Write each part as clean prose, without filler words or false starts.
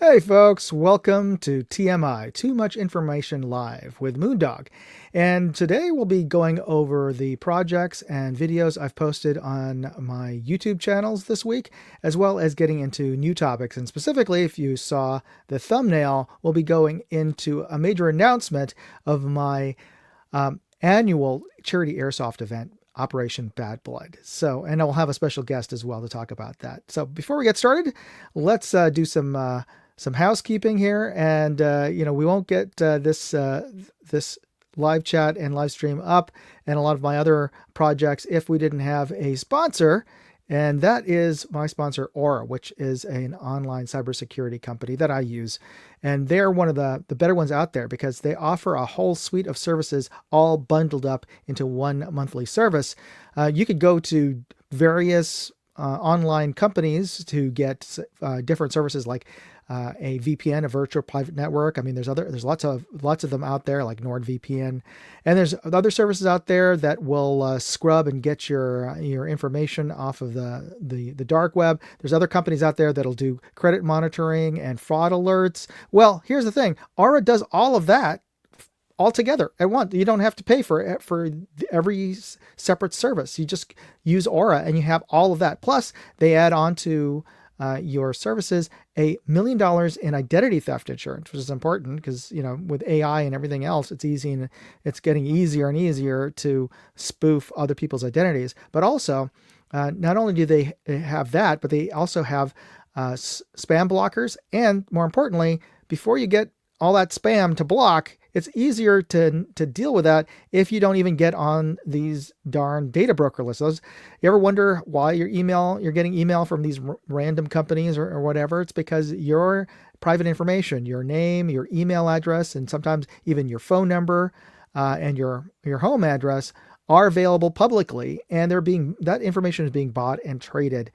Hey folks, welcome to TMI, Too Much Information Live with Moondog. And today we'll be going over the projects and videos I've posted on my YouTube channels this week, as well as getting into new topics. And specifically, if you saw the thumbnail, we'll be going into a major announcement of my annual charity airsoft event, Operation Bad Blood. And I'll have a special guest as well to talk about that. So before we get started, let's do some housekeeping here, and we won't get this live chat and live stream up and a lot of my other projects if we didn't have a sponsor, and that is my sponsor Aura, which is an online cybersecurity company that I use, and they're one of the better ones out there because they offer a whole suite of services all bundled up into one monthly service. You could go to various online companies to get different services like a VPN, a virtual private network. I mean, there's lots of them out there, like NordVPN, and there's other services out there that will scrub and get your information off of the dark web. There's other companies out there that'll do credit monitoring and fraud alerts. Well, here's the thing: Aura does all of that all together at once. You don't have to pay for every separate service. You just use Aura and you have all of that. Plus, they add on to your services $1 million in identity theft insurance, which is important because, with AI and everything else, it's easy and it's getting easier and easier to spoof other people's identities. But also, not only do they have that, but they also have spam blockers. And more importantly, before you get all that spam to block, it's easier to deal with that if you don't even get on these darn data broker lists. You ever wonder why you're getting email from these random companies or whatever? It's because your private information, your name, your email address, and sometimes even your phone number and your home address are available publicly, and that information is being bought and traded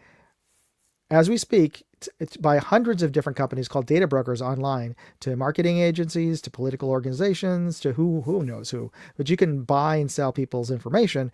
as we speak. It's by hundreds of different companies called data brokers online, to marketing agencies, to political organizations, to who knows who. But you can buy and sell people's information,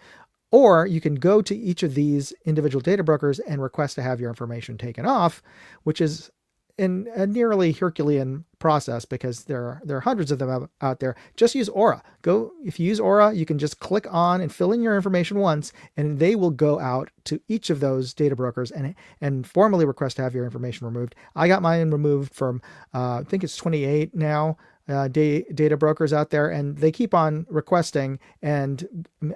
or you can go to each of these individual data brokers and request to have your information taken off, which is in a nearly Herculean process because there are hundreds of them out there. Just use Aura. If you use Aura, you can just click on and fill in your information once, and they will go out to each of those data brokers and formally request to have your information removed. I got mine removed from I think it's 28 now data brokers out there, and they keep on requesting, and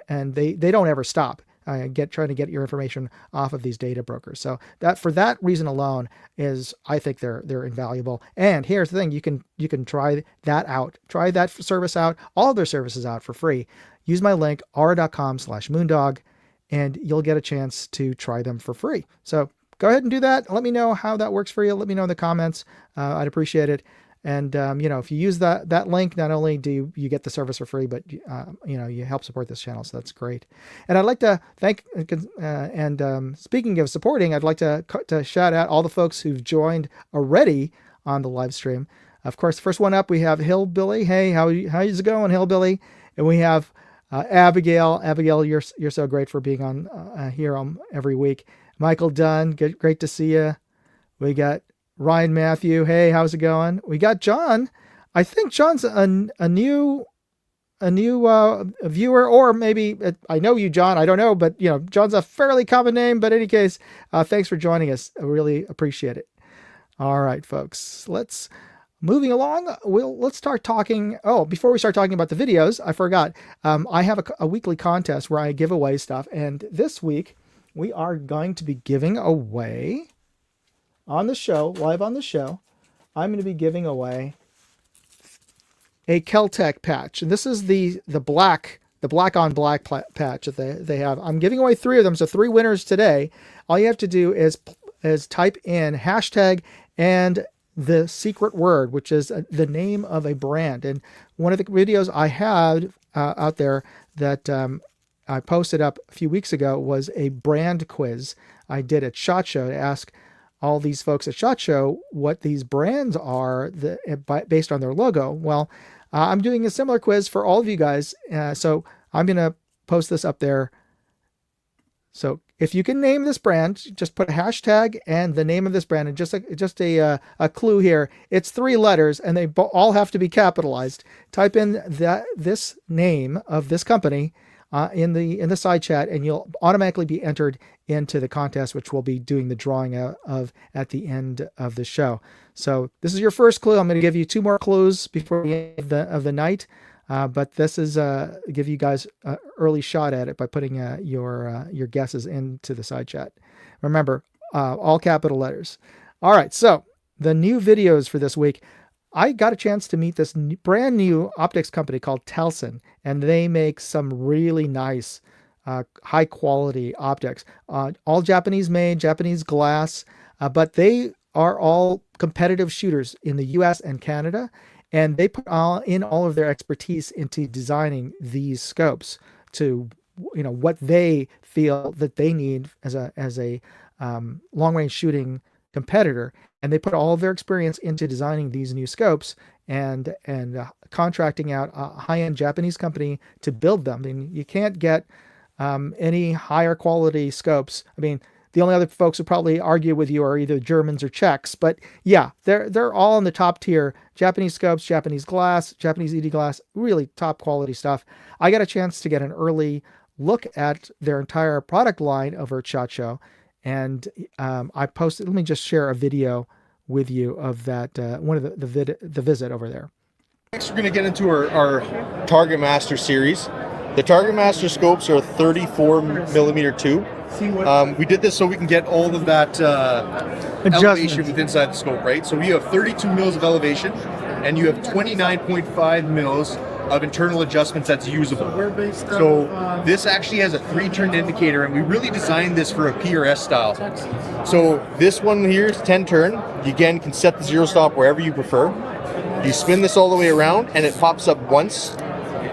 they don't ever stop. Trying to get your information off of these data brokers. So that, for that reason alone, I think they're invaluable. And here's the thing: you can try that out, try that service out, all of their services out for free. Use my link aura.com/moondog, and you'll get a chance to try them for free. So go ahead and do that. Let me know how that works for you. Let me know in the comments. I'd appreciate it. And, if you use that link, not only do you get the service for free, but, you help support this channel. So that's great. And I'd like to thank, speaking of supporting, I'd like to shout out all the folks who've joined already on the live stream. Of course, first one up, we have Hillbilly. Hey, how's it going, Hillbilly? And we have Abigail. Abigail, you're so great for being on here every week. Michael Dunn, great to see you. We got Ryan Matthew, hey, how's it going? We got John. I think John's a new viewer, or maybe I know you, John. I don't know, but John's a fairly common name. But in any case, thanks for joining us. I really appreciate it. All right, folks, moving along. Let's start talking. Oh, before we start talking about the videos, I forgot. I have a weekly contest where I give away stuff, and this week we are going to be giving away. On the show, live on the show, I'm going to be giving away a Keltec patch. And this is the black on black patch that they have. I'm giving away 3 of them, so 3 winners today. All you have to do is type in hashtag and the secret word, which is the name of a brand. And one of the videos I had out there that I posted up a few weeks ago was a brand quiz I did at SHOT Show to ask all these folks at SHOT Show what these brands are based on their logo. Well, I'm doing a similar quiz for all of you guys. So I'm going to post this up there So if you can name this brand, just put a hashtag and the name of this brand, and just a clue here. It's 3 letters, and they all have to be capitalized. Type in this name of this company in the side chat, and you'll automatically be entered into the contest, which we'll be doing the drawing of at the end of the show. So this is your first clue. I'm going to give you 2 more clues before the end of the night. But this is give you guys an early shot at it by putting your guesses into the side chat. Remember, all capital letters. All right, so the new videos for this week. I got a chance to meet this brand new optics company called Telson, and they make some really nice, high quality optics. All Japanese made, Japanese glass, but they are all competitive shooters in the U.S. and Canada. And they put in all of their expertise into designing these scopes to, what they feel that they need as a long-range shooting competitor. And they put all of their experience into designing these new scopes and contracting out a high-end Japanese company to build them. I mean, you can't get any higher quality scopes. I mean, the only other folks who probably argue with you are either Germans or Czechs, but yeah, they're all in the top tier. Japanese scopes, Japanese glass, Japanese ED glass, really top quality stuff. I got a chance to get an early look at their entire product line over at SHOT Show, and I posted. Let me just share a video with you of that one of the visit over there. Next, we're going to get into our Target Master series. The Target Master scopes are 34mm tube. We did this so we can get all of that elevation with inside the scope, right? So we have 32 mils of elevation, and you have 29.5 mils of internal adjustments that's usable. So this actually has a 3-turn indicator, and we really designed this for a PRS style. So this one here is 10-turn. You again can set the 0 stop wherever you prefer. You spin this all the way around, and it pops up once.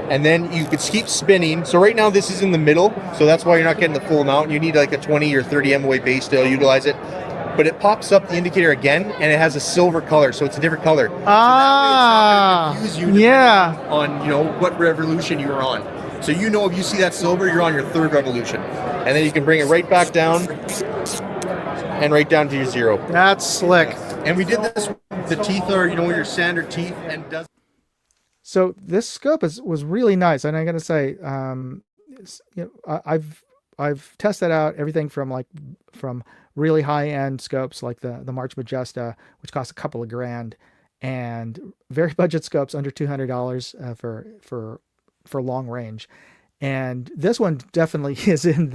And then you could keep spinning. So right now this is in the middle, so that's why you're not getting the full amount. You need like a 20 or 30 MOA base to utilize it. But it pops up the indicator again, and it has a silver color, so it's a different color. So that way it's not going to confuse you on what revolution you're on. So if you see that silver, you're on your 3rd revolution. And then you can bring it right back down and right down to your 0. That's slick. And we did this, the teeth are, your standard teeth, and does. So this scope was really nice, and I got to say, I've tested out everything from really high end scopes like the March Majesta, which costs a couple of grand, and very budget scopes under $200 for long range, and this one definitely is in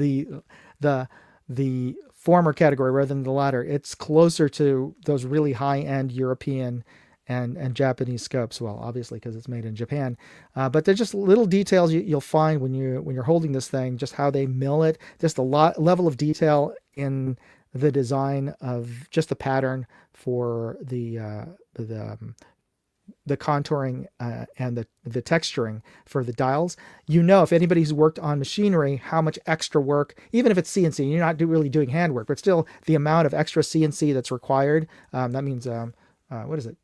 the former category rather than the latter. It's closer to those really high end European and Japanese scopes. Well, obviously because it's made in Japan, but there's just little details you'll find when you're holding this thing, just how they mill it, just a level of detail in the design of just the pattern for the contouring and the texturing for the dials. If anybody's worked on machinery, how much extra work, even if it's CNC, you're not really doing handwork, but still the amount of extra CNC that's required. That means what is it?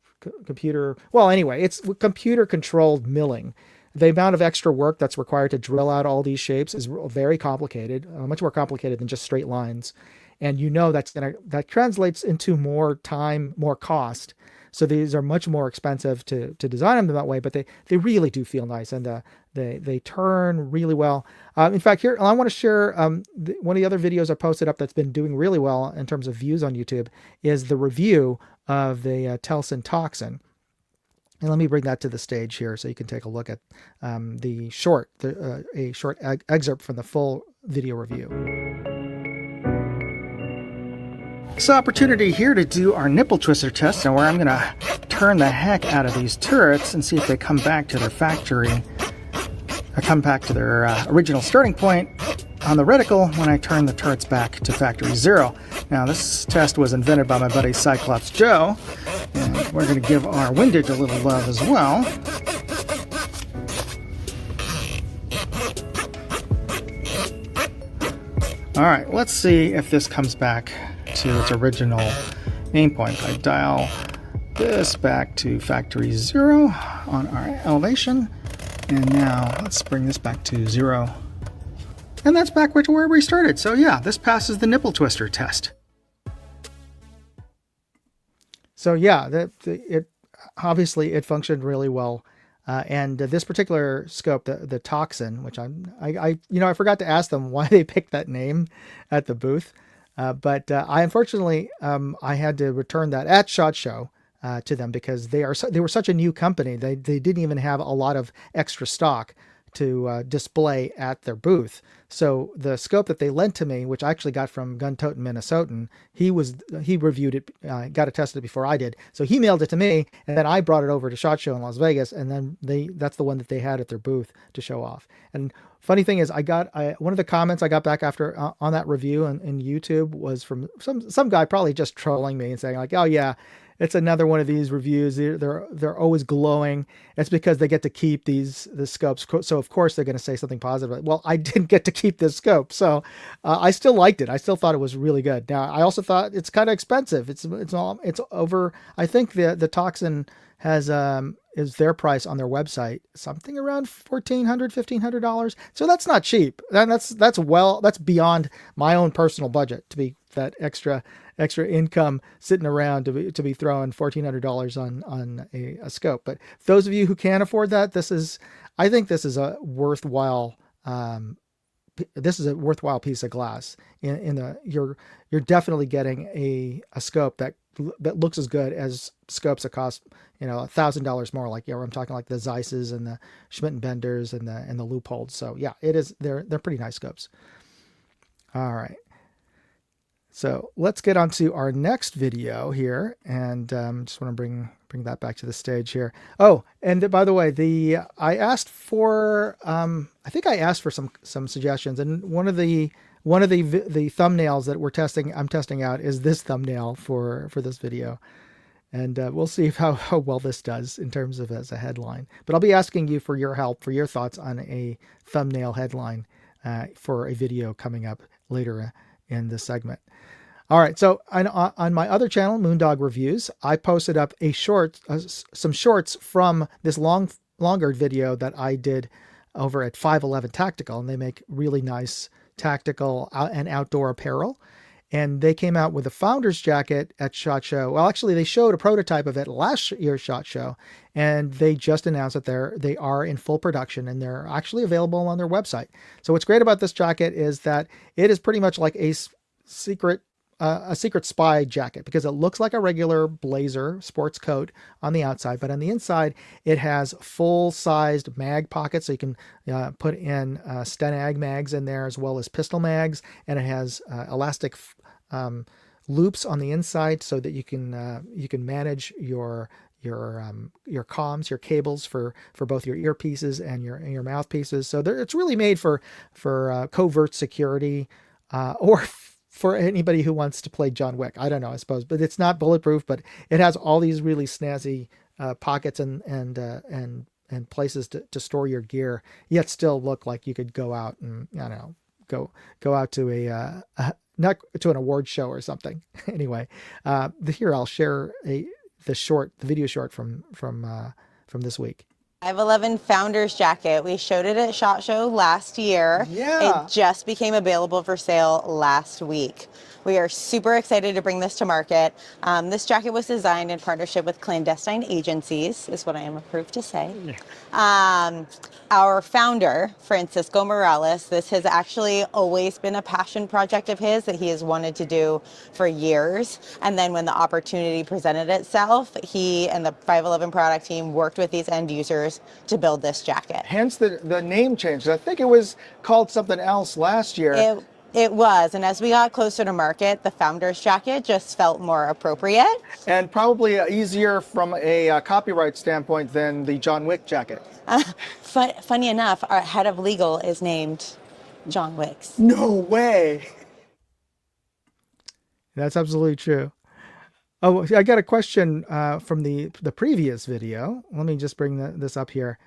Computer. Well, anyway, it's computer controlled milling. The amount of extra work that's required to drill out all these shapes is very complicated, much more complicated than just straight lines. And that translates into more time, more cost. So these are much more expensive to design them that way, but they really do feel nice, and they turn really well. In fact, here I want to share one of the other videos I posted up that's been doing really well in terms of views on YouTube is the review of the Telson Toxin. And let me bring that to the stage here so you can take a look at a short excerpt from the full video review. This opportunity here to do our nipple twister test, and where I'm going to turn the heck out of these turrets and see if they come back to their factory, or come back to their original starting point on the reticle when I turn the turrets back to factory 0. Now this test was invented by my buddy Cyclops Joe, and we're going to give our windage a little love as well. Alright, let's see if this comes back to its original aim point. I dial this back to factory 0 on our elevation, and now let's bring this back to 0 And that's back to where we started. So yeah, this passes the nipple twister test. So yeah, it obviously it functioned really well. And this particular scope, the Toxin, which I forgot to ask them why they picked that name at the booth. But I unfortunately, I had to return that at SHOT Show to them because they were such a new company. They didn't even have a lot of extra stock to display at their booth. So the scope that they lent to me, which I actually got from Gun Totin' Minnesotan, he reviewed it, got it tested before I did. So he mailed it to me, and then I brought it over to SHOT Show in Las Vegas, and then that's the one that they had at their booth to show off. And funny thing is, one of the comments I got back after on that review in YouTube was from some guy probably just trolling me and saying like, oh yeah, it's another one of these reviews. They're always glowing. It's because they get to keep the scopes. So of course they're going to say something positive. Well, I didn't get to keep this scope, so I still liked it. I still thought it was really good. Now I also thought it's kind of expensive. It's over. I think the Toxin has is their price on their website something around $1,400-$1,500. So that's not cheap. That's beyond my own personal budget to be that extra income sitting around to be throwing $1,400 on a scope. But those of you who can't afford that, I think this is a worthwhile piece of glass. You're definitely getting a scope that looks as good as scopes that cost $1,000 more. Like I'm talking like the Zeiss's and the Schmidt and Benders and the Leupold. So yeah, it is. They're pretty nice scopes. All right. So let's get on to our next video here, and just want to bring that back to the stage here. Oh, and by the way, I asked for I think I asked for some suggestions, and one of the thumbnails that I'm testing out is this thumbnail for this video, and we'll see how well this does in terms of as a headline. But I'll be asking you for your help, for your thoughts on a thumbnail headline for a video coming up later in this segment. All right, so on my other channel, Moondog Reviews, I posted up some shorts from this longer video that I did over at 511 Tactical, and they make really nice tactical and outdoor apparel. And they came out with a founder's jacket at SHOT Show. Well, actually, they showed a prototype of it last year's SHOT Show, and they just announced that they are in full production, and they're actually available on their website. So what's great about this jacket is that it is pretty much like a secret spy jacket, because it looks like a regular blazer sports coat on the outside, but on the inside it has full-sized mag pockets, so you can put in Stenag mags in there as well as pistol mags, and it has elastic loops on the inside so that you can manage your comms, your cables for both your earpieces and your mouthpieces. So it's really made for covert security or for anybody who wants to play John Wick. I don't know, I suppose, but it's not bulletproof, but it has all these really snazzy pockets and places to store your gear, yet still look like you could go out and, I don't know, go out to not to an award show or something. Anyway, here I'll share the video short from this week. 511 Founders Jacket. We showed it at SHOT Show last year. Yeah. It just became available for sale last week. We are super excited to bring this to market. This jacket was designed in partnership with clandestine agencies, is what I am approved to say. Our founder, Francisco Morales, this has actually always been a passion project of his that he has wanted to do for years. And then when the opportunity presented itself, he and the 511 product team worked with these end users to build this jacket. Hence the name change. I think it was called something else last year. It was, and as we got closer to market, the Founders Jacket just felt more appropriate. And probably easier from a copyright standpoint than the John Wick jacket. Funny enough, our head of legal is named John Wicks. No way! That's absolutely true. Oh, I got a question from the previous video. Let me just bring this up here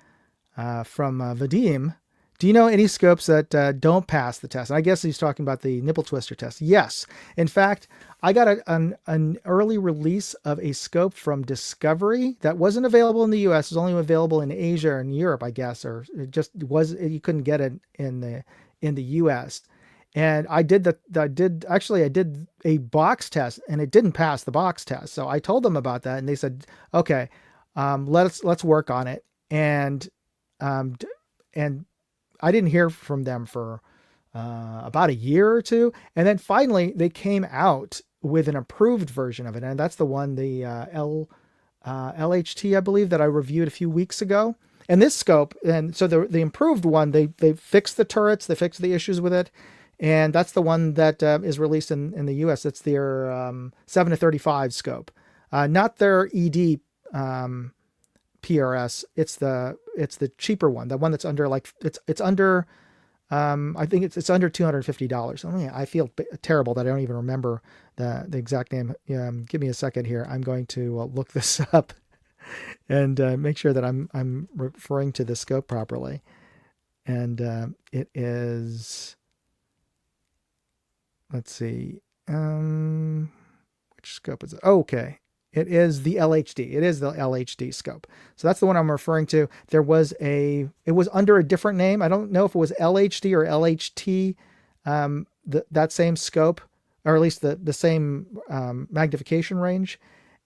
from Vadim. Do you know any scopes that don't pass the test? And I guess he's talking about the nipple twister test. Yes. In fact, I got an early release of a scope from Discovery that wasn't available in the US. It was only available in Asia and Europe, I guess, or it just was, you couldn't get it in in the US. And I did a box test, and it didn't pass the box test. So I told them about that, and they said, okay, let's work on it. And and I didn't hear from them for about a year or two, and then finally they came out with an improved version of it, and that's the one, the LHT, I believe, that I reviewed a few weeks ago. And this scope, and so the improved one, they fixed the turrets, they fixed the issues with it, and that's the one that is released in the US. It's their 7-35 scope, not their ED PRS. It's the cheaper one, the one that's under, like, it's under, I think it's under $250. I mean, I feel terrible that I don't even remember the exact name. Give me a second here. I'm going to look this up and make sure that I'm referring to the scope properly. And it is, let's see, which scope is it? Oh, okay. It is the LHD. It is the LHD scope. So that's the one I'm referring to. It was under a different name. I don't know if it was LHD or LHT, that same scope, or at least the same magnification range.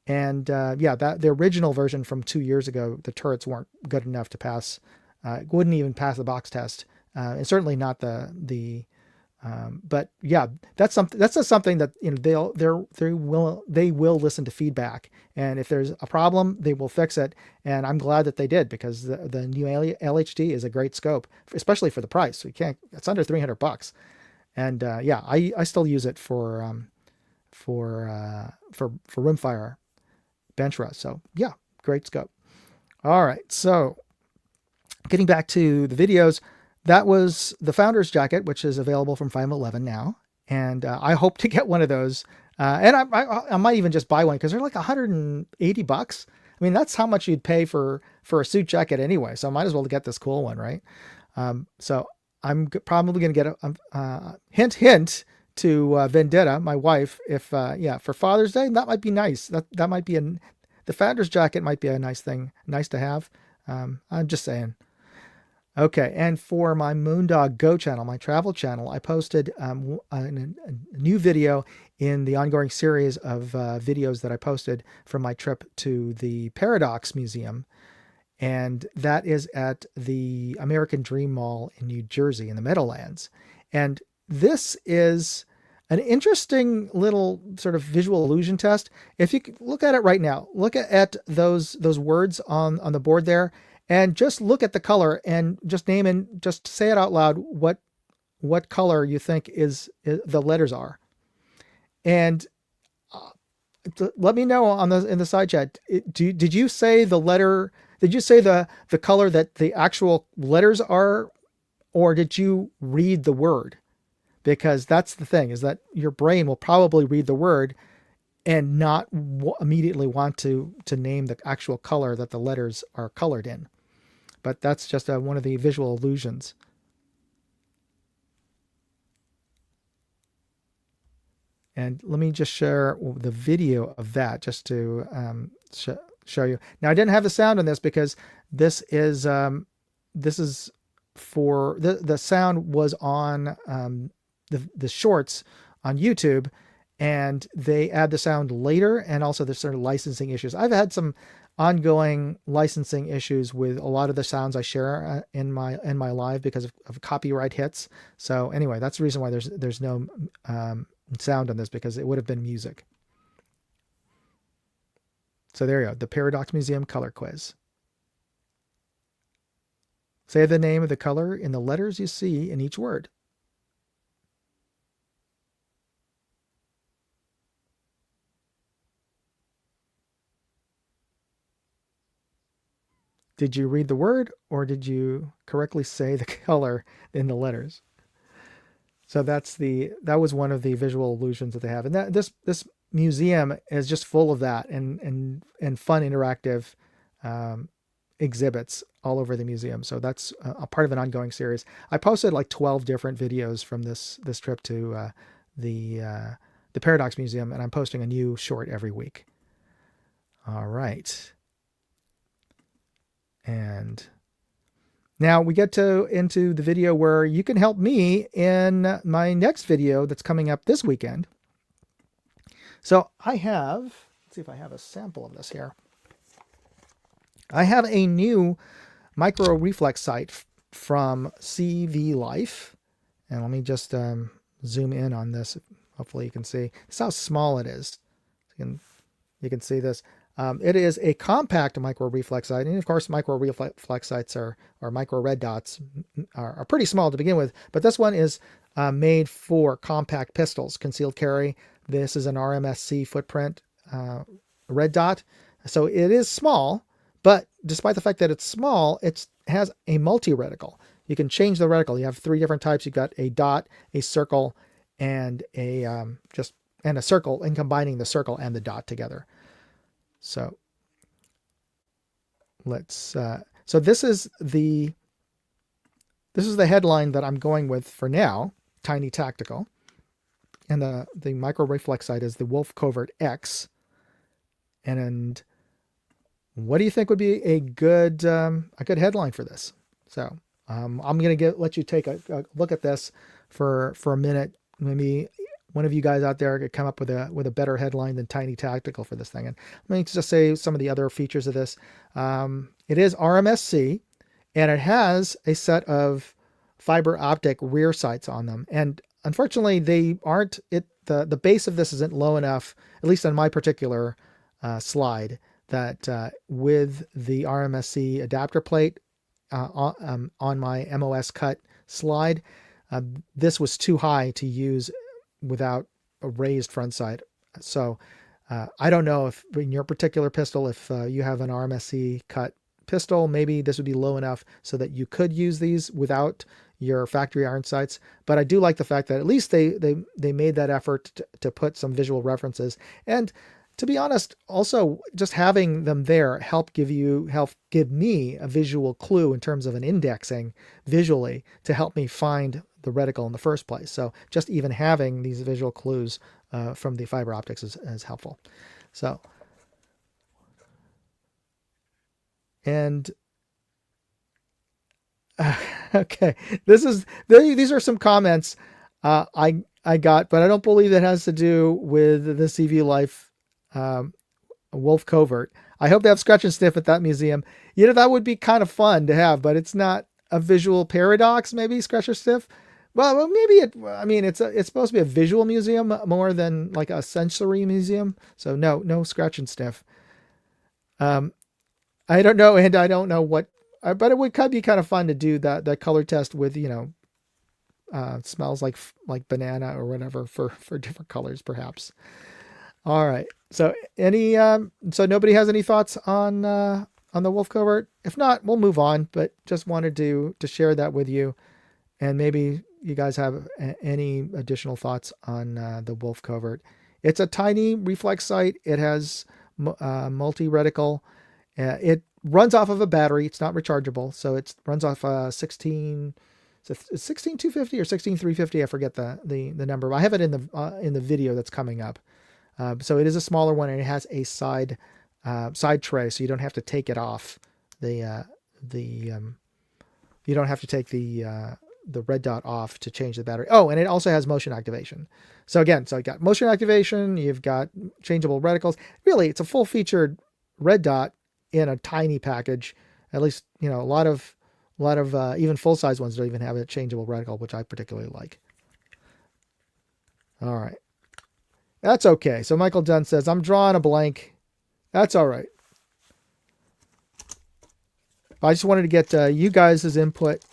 And yeah, the original version from 2 years ago, the turrets weren't good enough to pass. Wouldn't even pass the box test, and certainly not the. But yeah, that's something. That's just something that, you know, they will listen to feedback, and if there's a problem, they will fix it. And I'm glad that they did, because the new LHD is a great scope, especially for the price. It's under $300, and yeah, I still use it for rimfire bench rest. So yeah, great scope. All right, so getting back to the videos. That was the Founder's Jacket, which is available from 511 now. And I hope to get one of those. And I might even just buy one, because they're like $180. I mean, that's how much you'd pay for a suit jacket anyway. So I might as well get this cool one, right? So I'm probably going to get a hint to Vendetta, my wife, if, yeah, for Father's Day. That might be nice. That might be the Founder's Jacket might be a nice thing, nice to have. I'm just saying. Okay, and for my Moondog Go channel, my travel channel, I posted a new video in the ongoing series of videos that I posted from my trip to the Paradox Museum, and that is at the American Dream Mall in New Jersey in the Meadowlands. And this is an interesting little sort of visual illusion test. If you look at it right now, look at those words on the board there, and just look at the color and just name and just say it out loud what color you think is the letters are. And let me know in the side chat. Did you say the letter? Did you say the color that the actual letters are, or did you read the word? Because that's the thing, is that your brain will probably read the word and not immediately want to name the actual color that the letters are colored in. But that's just one of the visual illusions. And let me just share the video of that, just to show you. Now, I didn't have the sound on this because this is for the sound was on the shorts on YouTube, and they add the sound later, and also there's sort of licensing issues. I've had some ongoing licensing issues with a lot of the sounds I share in my live because of copyright hits. So anyway, that's the reason why there's no sound on this, because it would have been music. So there you go, the Paradox Museum color quiz. Say the name of the color in the letters you see in each word. Did you read the word, or did you correctly say the color in the letters? So that was one of the visual illusions that they have. And this museum is just full of that and fun interactive exhibits all over the museum. So that's a part of an ongoing series. I posted like 12 different videos from this trip to the Paradox Museum, and I'm posting a new short every week. All right. And Now we get into the video where you can help me in my next video that's coming up this weekend. So I have, let's see if I have a sample of this here. I have a new micro reflex sight from CV Life. And let me just zoom in on this. Hopefully you can see. This is how small it is. You can see this. It is a compact micro reflex sight. And of course, micro reflex sights or micro red dots are pretty small to begin with. But this one is made for compact pistols, concealed carry. This is an RMSC footprint red dot. So it is small, but despite the fact that it's small, it has a multi-reticle. You can change the reticle. You have 3 different types. You've got a dot, a circle, and a circle, and combining the circle and the dot together. So let's. So this is the headline that I'm going with for now. Tiny Tactical, and the micro reflex sight is the Wolf Covert X. And what do you think would be a good headline for this? So I'm going to let you take a look at this for a minute. Maybe one of you guys out there could come up with a better headline than Tiny Tactical for this thing. And let me just say some of the other features of this. It is RMSC, and it has a set of fiber optic rear sights on them. And unfortunately, they aren't. The base of this isn't low enough, at least on my particular slide, that with the RMSC adapter plate on my MOS cut slide, this was too high to use without a raised front sight. So I don't know if in your particular pistol, if you have an RMSC cut pistol, maybe this would be low enough so that you could use these without your factory iron sights. But I do like the fact that at least they made that effort to put some visual references. And to be honest, also just having them there help give me a visual clue in terms of an indexing visually to help me find the reticle in the first place. So just even having these visual clues from the fiber optics is helpful. So, and okay, these are some comments I got, but I don't believe that has to do with the CV Life Wolf Covert. I hope they have scratch and sniff at that museum. That would be kind of fun to have, but it's not a visual paradox. Maybe scratch or sniff. Well, maybe it's supposed to be a visual museum more than like a sensory museum. So no scratch and sniff. I don't know, and I don't know what, but it would be kind of fun to do that color test with smells like banana or whatever for different colors, perhaps. All right. So so nobody has any thoughts on the Wolf Covert? If not, we'll move on. But just wanted to share that with you, and maybe you guys have any additional thoughts on the Wolf Covert. It's a tiny reflex sight. It has multi-reticle. It runs off of a battery. It's not rechargeable, so it runs off 16250 or 16350. I forget the number. I have it in the video that's coming up. So it is a smaller one, and it has a side tray, so you don't have to take it off you don't have to take the red dot off to change the battery. Oh, and it also has motion activation. So you got motion activation. You've got changeable reticles. Really, it's a full featured red dot in a tiny package. At least a lot of even full size ones don't even have a changeable reticle, which I particularly like. All right. That's okay. So Michael Dunn says, I'm drawing a blank. That's all right. I just wanted to get you guys' input,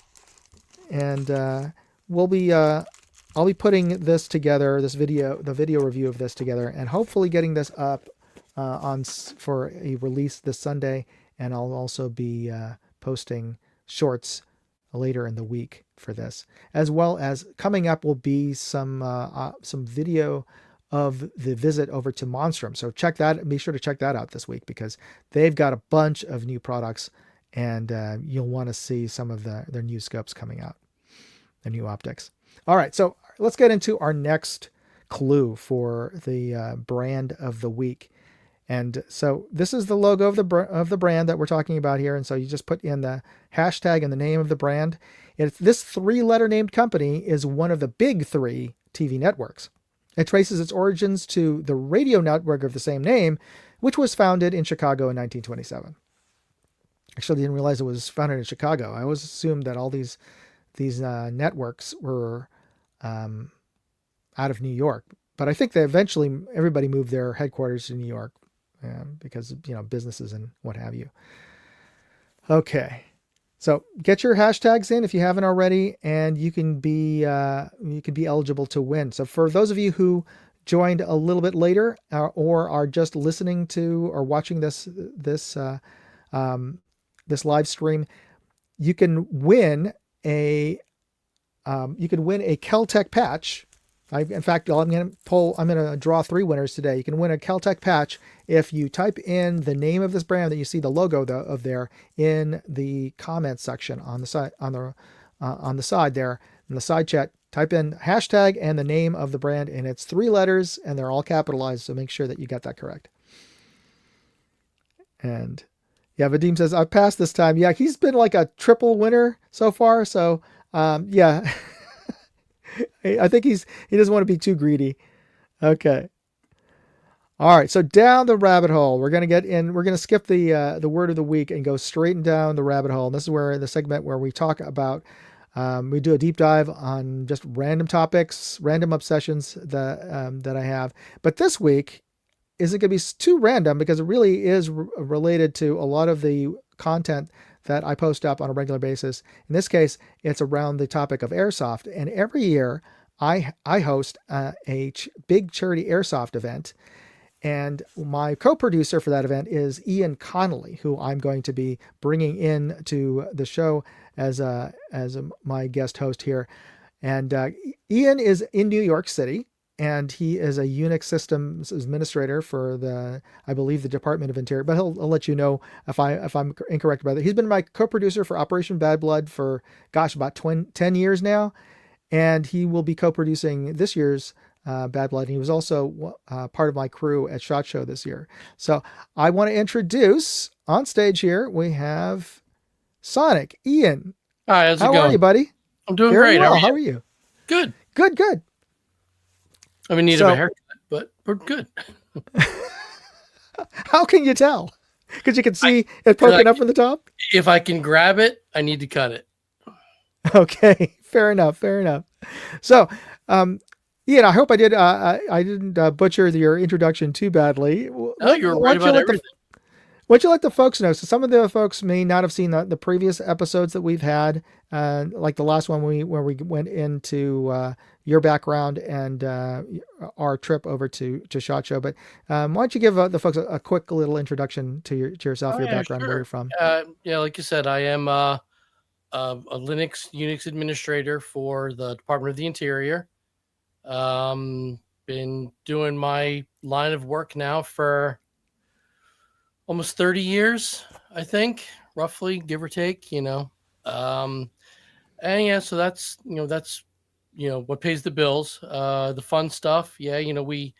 and I'll be putting this together, the video review of this together, and hopefully getting this up for a release this Sunday. And I'll also be posting shorts later in the week for this, as well as coming up will be some video of the visit over to Monstrum. So be sure to check that out this week, because they've got a bunch of new products, and you'll want to see some of their new scopes coming out, the new optics. All right, so let's get into our next clue for the brand of the week. And so this is the logo of the brand that we're talking about here. And so you just put in the hashtag and the name of the brand. This 3-letter named company is one of the big 3 TV networks. It traces its origins to the radio network of the same name, which was founded in Chicago in 1927. Actually, I didn't realize it was founded in Chicago. I always assumed that all these networks were out of New York. But I think that eventually everybody moved their headquarters to New York because businesses and what have you. Okay, so get your hashtags in if you haven't already, and you can be eligible to win. So for those of you who joined a little bit later or are just listening to or watching this live stream, you can win a Kel-Tec patch. In fact, I'm going to draw 3 winners today. You can win a Kel-Tec patch if you type in the name of this brand that you see the logo of there in the comments section on the side there in the side chat. Type in hashtag and the name of the brand, and it's 3 letters and they're all capitalized. So make sure that you got that correct. And yeah, Vadim says I've passed this time. Yeah, he's been like a triple winner so far. So yeah. I think he doesn't want to be too greedy. Okay. All right. So down the rabbit hole, we're going to get in. We're going to skip the word of the week and go straight down the rabbit hole. And this is where the segment where we talk about, we do a deep dive on just random topics, random obsessions that I have. But this week isn't going to be too random because it really is related to a lot of the content that I post up on a regular basis. In this case, it's around the topic of airsoft. And every year I host a big charity airsoft event. And my co-producer for that event is Ian Conolly, who I'm going to be bringing in to the show as my guest host here. And Ian is in New York City, and he is a Unix systems administrator for I believe the Department of Interior, but I'll let you know if I'm incorrect about that. He's been my co-producer for Operation Bad Blood for, about 10 years now. And he will be co-producing this year's Bad Blood. And he was also part of my crew at SHOT Show this year. So I want to introduce on stage here, we have Sonic. Ian. Hi, how's it going? How are you, buddy? I'm doing Very great. well. How are you? Good. Good. I'm in need of a haircut, but we're good. How can you tell? Because you can see it poking up from the top? If I can grab it, I need to cut it. Okay, fair enough. So, Ian, I hope I didn't butcher your introduction too badly. No, you're right about everything. Why don't you let the folks know? So some of the folks may not have seen the previous episodes that we've had, like the last one where we went into your background and our trip over to SHOT Show. But why don't you give the folks a quick little introduction to yourself, your background, sure. where you're from? Yeah, like you said, I am a Unix administrator for the Department of the Interior. Been doing my line of work now for almost 30 years, I think, roughly, give or take, And yeah, so that's what pays the bills. The fun stuff. Yeah. We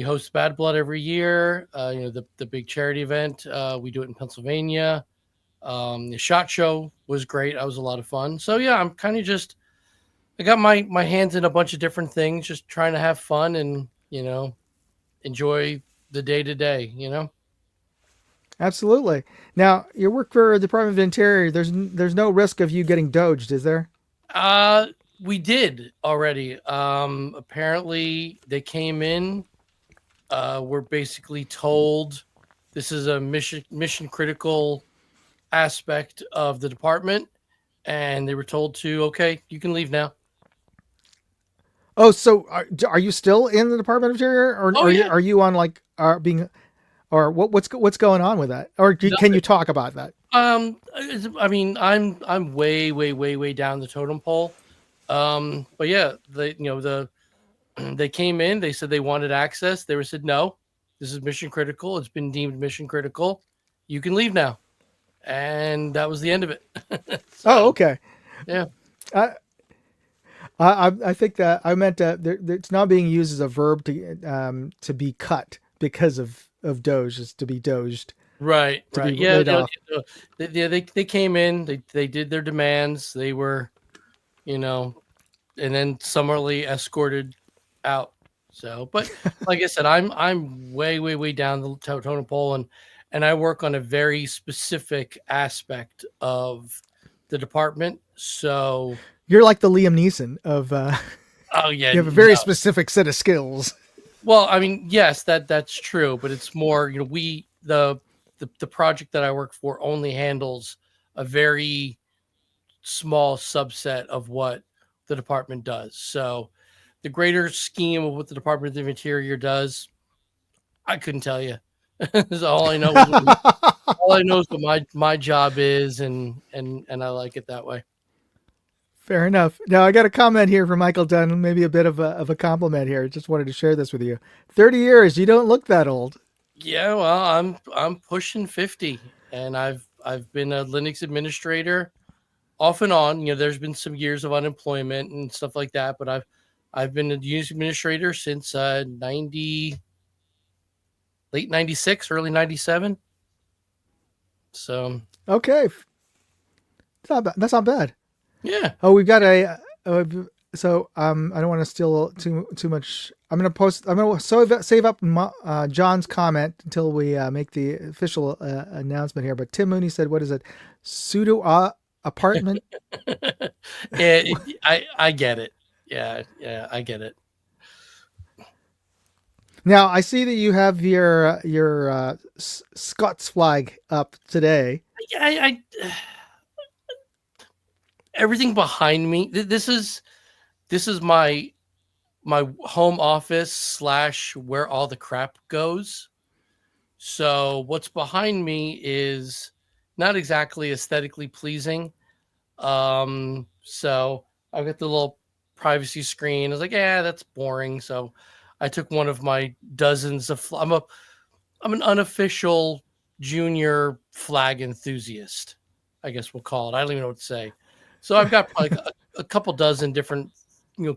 host Bad Blood every year. The big charity event, we do it in Pennsylvania. The SHOT Show was great. That was a lot of fun. So yeah, I'm kind of I got my hands in a bunch of different things, just trying to have fun and, enjoy the day to day, Absolutely. Now, you work for the Department of Interior. There's no risk of you getting doged, is there? We did already. Apparently they came in, we're basically told this is a mission critical aspect of the department, and they were told okay, you can leave now. Oh, so are you still in the Department of Interior, or are you on what's going on with that, or can you talk about that? I mean, I'm way down the totem pole. But yeah, they came in, they said they wanted access. They said, no, this is mission critical. It's been deemed mission critical. You can leave now. And that was the end of it. Oh, okay. Yeah. I think that I meant that it's not being used as a verb to be cut. because of Doge, is to be doged, Right. to be Yeah. laid off. They came in. They did their demands. They were, you know, and then summarily escorted out. So, but like I said, I'm way down the totem pole, and I work on a very specific aspect of the department. So, You're like the Liam Neeson of oh yeah, you have a very specific set of skills. well, I mean, yes, that's true, but it's more, we the project that I work for only handles a very small subset of what the department does. So the greater scheme of what the Department of the Interior does, I couldn't tell you. So all I know is what my job is, and I like it that way. Fair enough. Now I got a comment here from Michael Dunn, maybe a bit of a compliment here. Just wanted to share this with you. 30 years, you don't look that old. Yeah, well, I'm pushing 50, and I've been a Linux administrator off and on. There's been some years of unemployment and stuff like that, but I've been a Unix administrator since 90, late 96, early 97. So Okay. That's not bad. yeah. Oh, we've got a. So I don't want to steal too much. I'm gonna save up John's comment until we make the official announcement here. But Tim Mooney said, "What is it? Pseudo apartment?" I get it. Yeah, I get it. Now I see that you have your Scots flag up today. I everything behind me. This is my home office / where all the crap goes. So what's behind me is not exactly aesthetically pleasing. So I've got the little privacy screen. I was like, yeah, that's boring. So I took one of my dozens of. I'm an unofficial junior flag enthusiast, I guess we'll call it. I don't even know what to say. So I've got like a couple dozen different,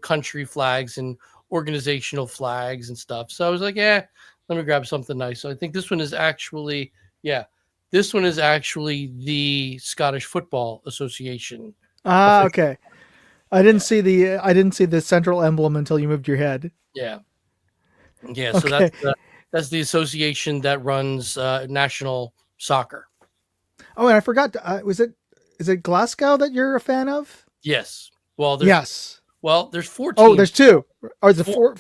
country flags and organizational flags and stuff. So I was like, yeah, let me grab something nice. So I think this one is actually, the Scottish Football Association. Ah, okay. I didn't see the central emblem until you moved your head. Yeah. Yeah. Okay. So that's the association that runs national soccer. Oh, and I forgot. Is it Glasgow that you're a fan of? Yes. Well, yes. Well, there's 4 teams. Oh, there's 2. Or is it four?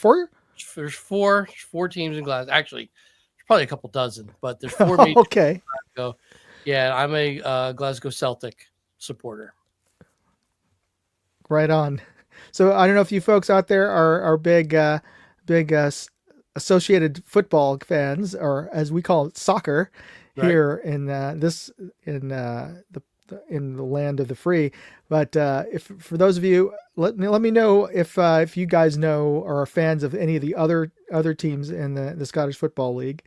There's four teams in Glasgow. Actually, there's probably a couple dozen, but there's 4 major okay. Glasgow. Yeah, I'm a Glasgow Celtic supporter. Right on. So I don't know if you folks out there are big associated football fans, or as we call it, soccer, right, here in in the land of the free. But if for those of you, let me know if you guys know or are fans of any of the other teams in the Scottish Football League.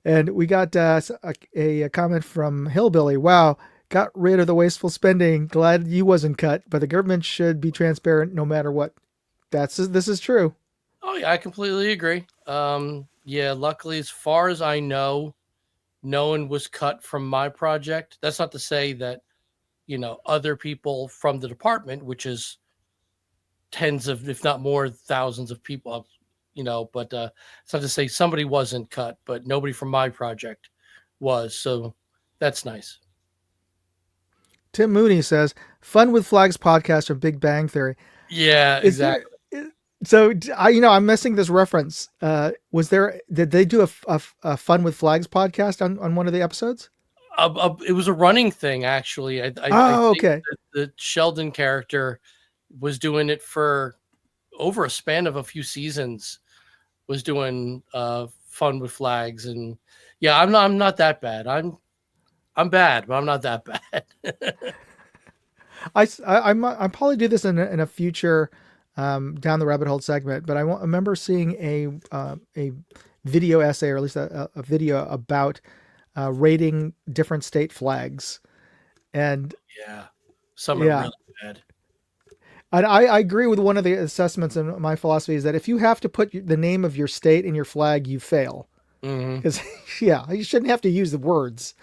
And we got a comment from Hillbilly. Wow, got rid of the wasteful spending. Glad you wasn't cut, but the government should be transparent no matter what. This is true. Oh yeah, I completely agree. Yeah, luckily, as far as I know, no one was cut from my project. That's not to say that, other people from the department, which is tens of, if not more, thousands of people, but it's not to say somebody wasn't cut, but nobody from my project was. So that's nice. Tim Mooney says, "Fun with Flags podcast from Big Bang Theory." Yeah, exactly. So I'm missing this reference. Did they do a Fun with Flags podcast on one of the episodes? It was a running thing, actually. I think okay. The Sheldon character was doing it for over a span of a few seasons. Was doing Fun with Flags, and yeah, I'm not that bad. I'm bad, but I'm not that bad. I'll probably do this in a future down the rabbit hole segment, but I remember seeing a video essay, or at least a video about rating different state flags, and yeah, some are really bad. And I agree with one of the assessments, and my philosophy is that if you have to put the name of your state in your flag, you fail. Because yeah, you shouldn't have to use the words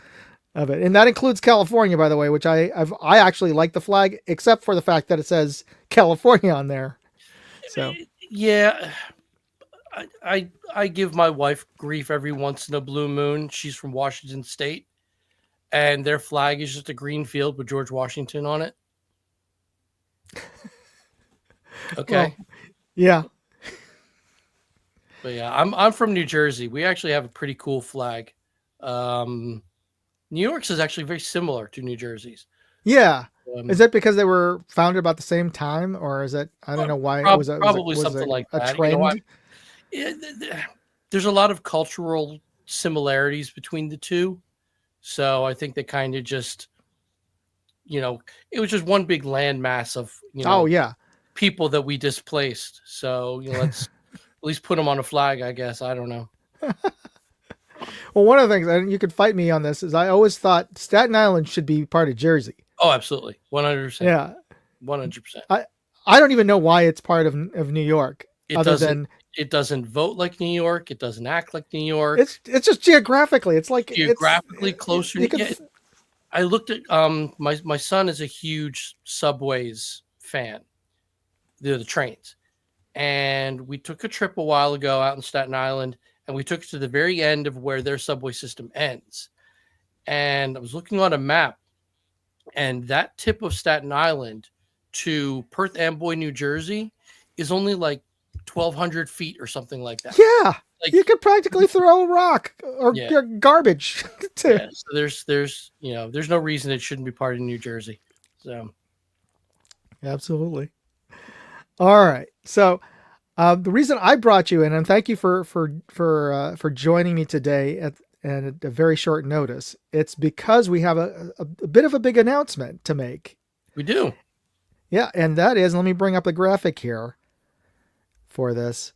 of it, and that includes California, by the way, which I actually like the flag, except for the fact that it says California on there. So yeah, I give my wife grief every once in a blue moon. She's from Washington State, and their flag is just a green field with George Washington on it. Okay. well, yeah. But yeah, I'm from New Jersey. We actually have a pretty cool flag. New York's is actually very similar to New Jersey's. Yeah. Is it because they were founded about the same time, or is it? I don't know why. Probably something like a that. trend? There's a lot of cultural similarities between the two, so I think they kind of just, it was just one big landmass of Oh yeah. people that we displaced. So let's at least put them on a flag, I guess. I don't know. Well, one of the things, and you could fight me on this, is I always thought Staten Island should be part of Jersey. Oh, absolutely, 100%. Yeah, 100%. I don't even know why it's part of New York. It doesn't vote like New York. It doesn't act like New York. It's just geographically. It's like geographically closer. I looked at my son is a huge subways fan. The trains, and we took a trip a while ago out in Staten Island, and we took it to the very end of where their subway system ends. And I was looking on a map, and that tip of Staten Island to Perth Amboy, New Jersey, is only like 1,200 feet or something like that. Yeah, you could practically throw a rock or garbage. Yeah, so there's no reason it shouldn't be part of New Jersey. So absolutely. All right, so the reason I brought you in, and thank you for joining me today at a very short notice, it's because we have a bit of a big announcement to make. We do. Yeah, and that is, let me bring up the graphic here for this.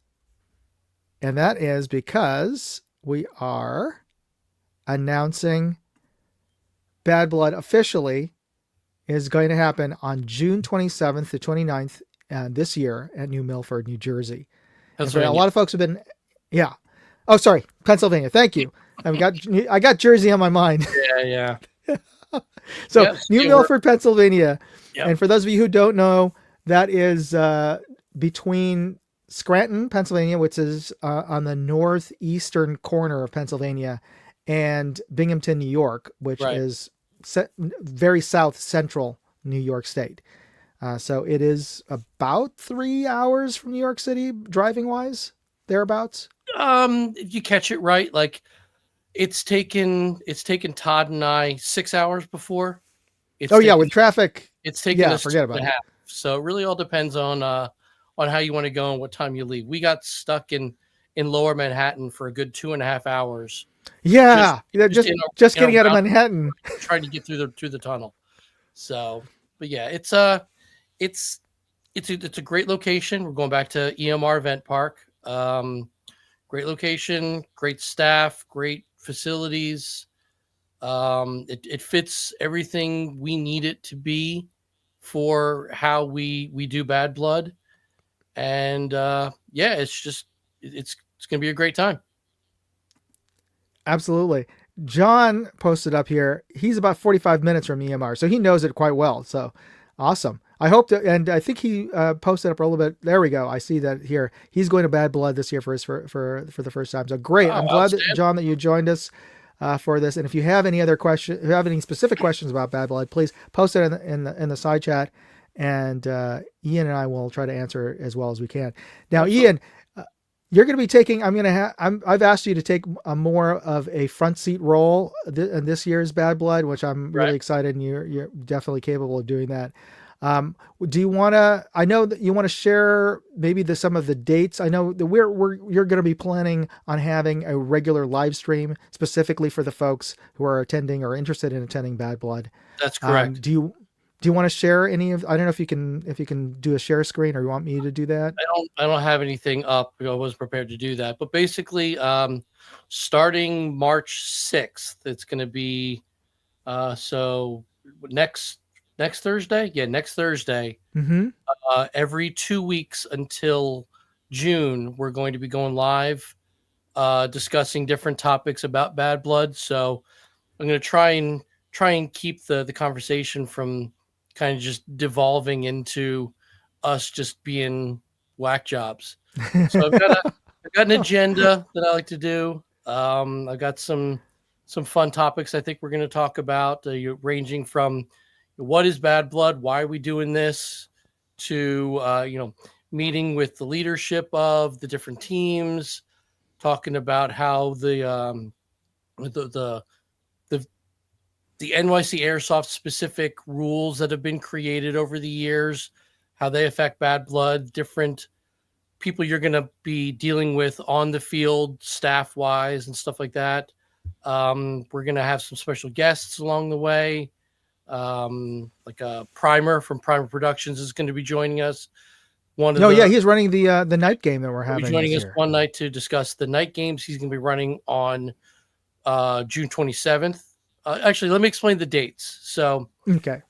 And that is because we are announcing Bad Blood officially is going to happen on June 27th to 29th this year at New Milford, New Jersey. A lot of folks have been, yeah. Oh, sorry, Pennsylvania. Thank you. I got Jersey on my mind. Yeah. So New Milford, Pennsylvania. Yep. And for those of you who don't know, that is between Scranton, Pennsylvania, which is on the northeastern corner of Pennsylvania, and Binghamton, New York, which is very south central New York State. So it is about 3 hours from New York City, driving wise, thereabouts. If you catch it right, like it's taken Todd and I 6 hours before. With traffic. It's taken us forget about it. So it really all depends on how you want to go and what time you leave. We got stuck in Lower Manhattan for a good 2.5 hours. Yeah, just getting out of Manhattan, trying to get through the tunnel. So, but yeah, it's a great location. We're going back to EMR Event Park. Great location, great staff, great facilities. It fits everything we need it to be for how we do Bad Blood. And it's going to be a great time. Absolutely. John posted up here. He's about 45 minutes from EMR, so he knows it quite well. So awesome. I hope to, and I think he posted up a little bit. There we go. I see that here. He's going to Bad Blood this year for the first time. So great. I'm glad that, John, that you joined us for this. And if you have any other questions, if you have any specific questions about Bad Blood, please post it in the side chat, and Ian and I will try to answer as well as we can. Now, Ian, you're going to be taking. I've asked you to take a more of a front seat role in this year's Bad Blood, which I'm really excited, and you're definitely capable of doing that. Do you want to? I know that you want to share maybe some of the dates. I know that you're going to be planning on having a regular live stream specifically for the folks who are attending or interested in attending Bad Blood. That's correct. Do you want to share any of? I don't know if you can do a share screen, or you want me to do that. I don't have anything up. I wasn't prepared to do that. But basically, starting March 6th, it's going to be so next Thursday. Yeah, next Thursday. Mm-hmm. Every 2 weeks until June, we're going to be going live discussing different topics about bad blood. So I'm going to try and keep the conversation from kind of just devolving into us just being whack jobs. So I've got an agenda that I like to do. I've got some fun topics I think we're going to talk about, ranging from what is bad blood, why are we doing this, to meeting with the leadership of the different teams, talking about how the the the NYC Airsoft specific rules that have been created over the years, how they affect bad blood, different people you're going to be dealing with on the field, staff wise, and stuff like that. We're going to have some special guests along the way. Like a Primer from Primer Productions is going to be joining us. Yeah, he's running the night game that we're having. Joining us one night to discuss the night games. He's going to be running on June 27th. Actually, let me explain the dates. So, okay,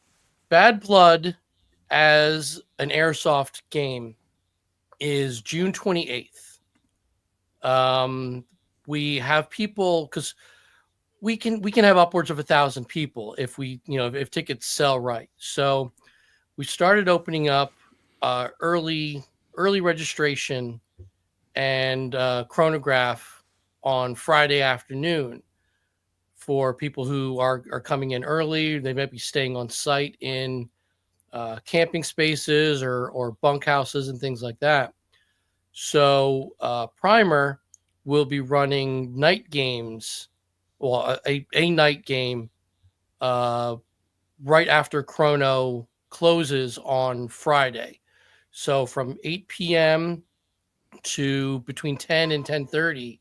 Bad Blood as an airsoft game is June 28th. We have people, because we can have upwards of 1,000 people if if tickets sell right. So we started opening up early registration and chronograph on Friday afternoon for people who are coming in early. They might be staying on site in camping spaces or bunkhouses and things like that. So Primer will be running night games, well, a night game right after Chrono closes on Friday. So from 8 p.m. to between 10 and 10:30,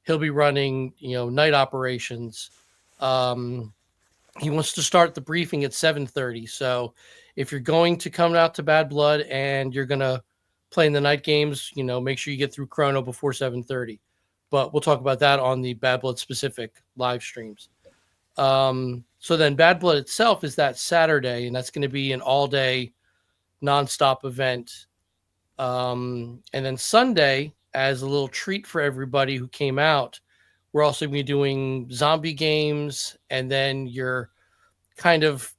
he'll be running, night operations. He wants to start the briefing at 7:30. So if you're going to come out to Bad Blood and you're going to play in the night games, make sure you get through Chrono before 7:30. But we'll talk about that on the Bad Blood specific live streams. So then Bad Blood itself is that Saturday, and that's going to be an all-day nonstop event. And then Sunday, as a little treat for everybody who came out, we're also going to be doing zombie games, and then your kind of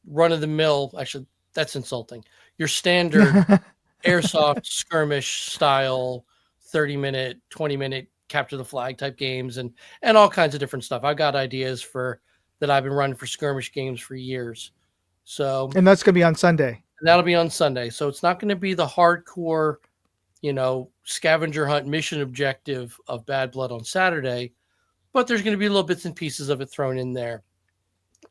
run-of-the-mill, actually, that's insulting, your standard airsoft skirmish style 30-minute, 20-minute capture the flag type games and all kinds of different stuff. I've got ideas that I've been running for skirmish games for years. So, and that's going to be on Sunday. And that'll be on Sunday. So it's not going to be the hardcore, scavenger hunt mission objective of Bad Blood on Saturday, but there's going to be little bits and pieces of it thrown in there.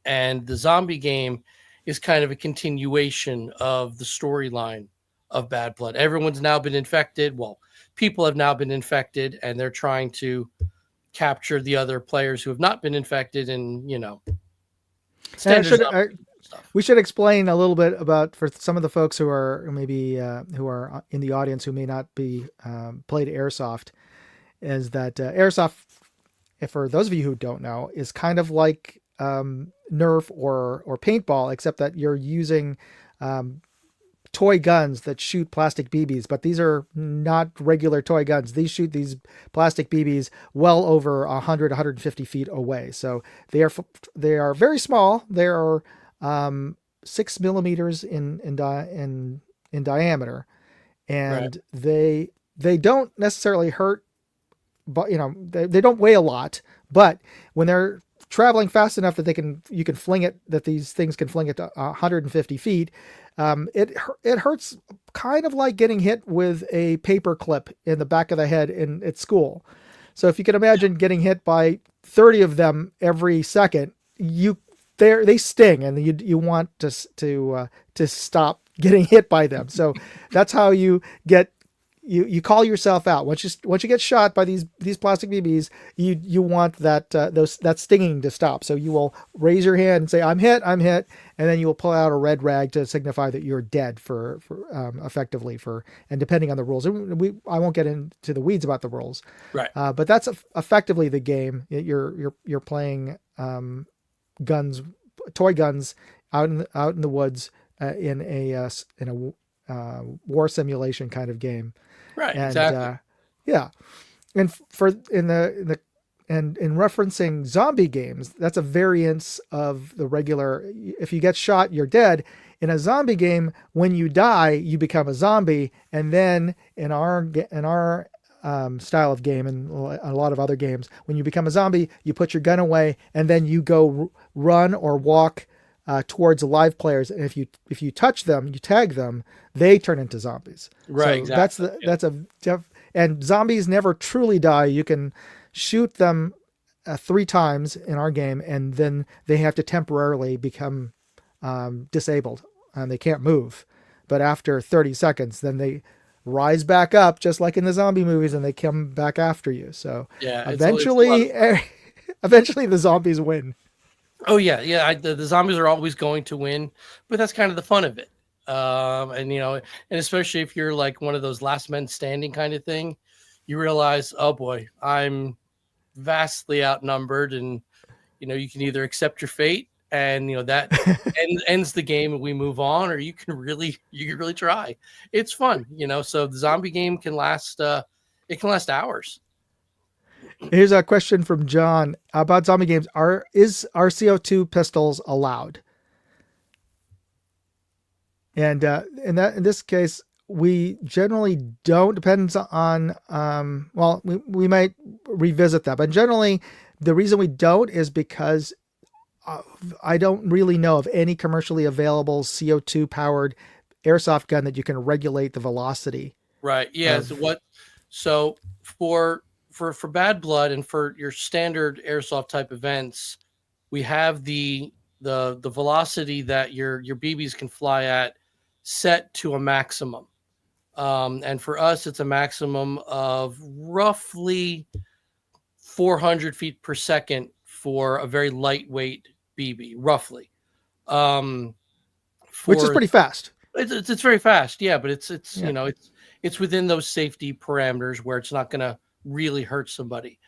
And the zombie game is kind of a continuation of the storyline of Bad Blood. Everyone's now been infected. Well, people have now been infected, and they're trying to capture the other players who have not been infected, and we should explain a little bit about, for some of the folks who are maybe who are in the audience who may not be played airsoft, is that airsoft, for those of you who don't know, is kind of like Nerf or paintball, except that you're using toy guns that shoot plastic BBs, but these are not regular toy guns. These shoot these plastic BBs well over 150 feet away. So they are very small. They are 6 millimeters in diameter, and right. they don't necessarily hurt, but they don't weigh a lot. But when they're traveling fast enough that these things can fling it 150 feet, it hurts, kind of like getting hit with a paper clip in the back of the head at school. So if you can imagine getting hit by 30 of them every second, they sting, and you want to stop getting hit by them. So that's how you get. You call yourself out once you get shot by these plastic BBs. You want that stinging to stop. So you will raise your hand and say, "I'm hit," and then you will pull out a red rag to signify that you're dead for effectively for. And depending on the rules, I won't get into the weeds about the rules. Right. But that's effectively the game. You're playing guns, toy guns out in the woods in a war simulation kind of game. Right, and, exactly. Yeah. And for in the and in referencing zombie games, that's a variance of the regular. If you get shot, you're dead. In a zombie game, when you die, you become a zombie, and then in our style of game and a lot of other games, when you become a zombie, you put your gun away, and then you go run or walk towards live players, and if you touch them, you tag them, they turn into zombies. Right, So exactly. that's and zombies never truly die. You can shoot them 3 times in our game, and then they have to temporarily become disabled and they can't move. But after 30 seconds, then they rise back up, just like in the zombie movies, and they come back after you. So Yeah, it's a lot eventually, eventually the zombies win. Oh yeah, yeah. The zombies are always going to win, but that's kind of the fun of it. And and especially if you're like one of those last men standing kind of thing, you realize, oh boy, I'm vastly outnumbered, and you can either accept your fate, and that ends the game, and we move on, or you can really try. It's fun, So the zombie game can last. It can last hours. Here's a question from John about zombie games. Are CO2 pistols allowed? And in this case, we generally don't. Depends on well, we might revisit that, but generally, the reason we don't is because I don't really know of any commercially available CO2 powered airsoft gun that you can regulate the velocity. Right. Yeah. So for Bad Blood and for your standard airsoft type events, we have the velocity that your BBs can fly at set to a maximum. And for us, it's a maximum of roughly 400 feet per second for a very lightweight BB, roughly. Which is For pretty fast. it's very fast, yeah, but it's Yeah. it's within those safety parameters where it's not going to really hurt somebody.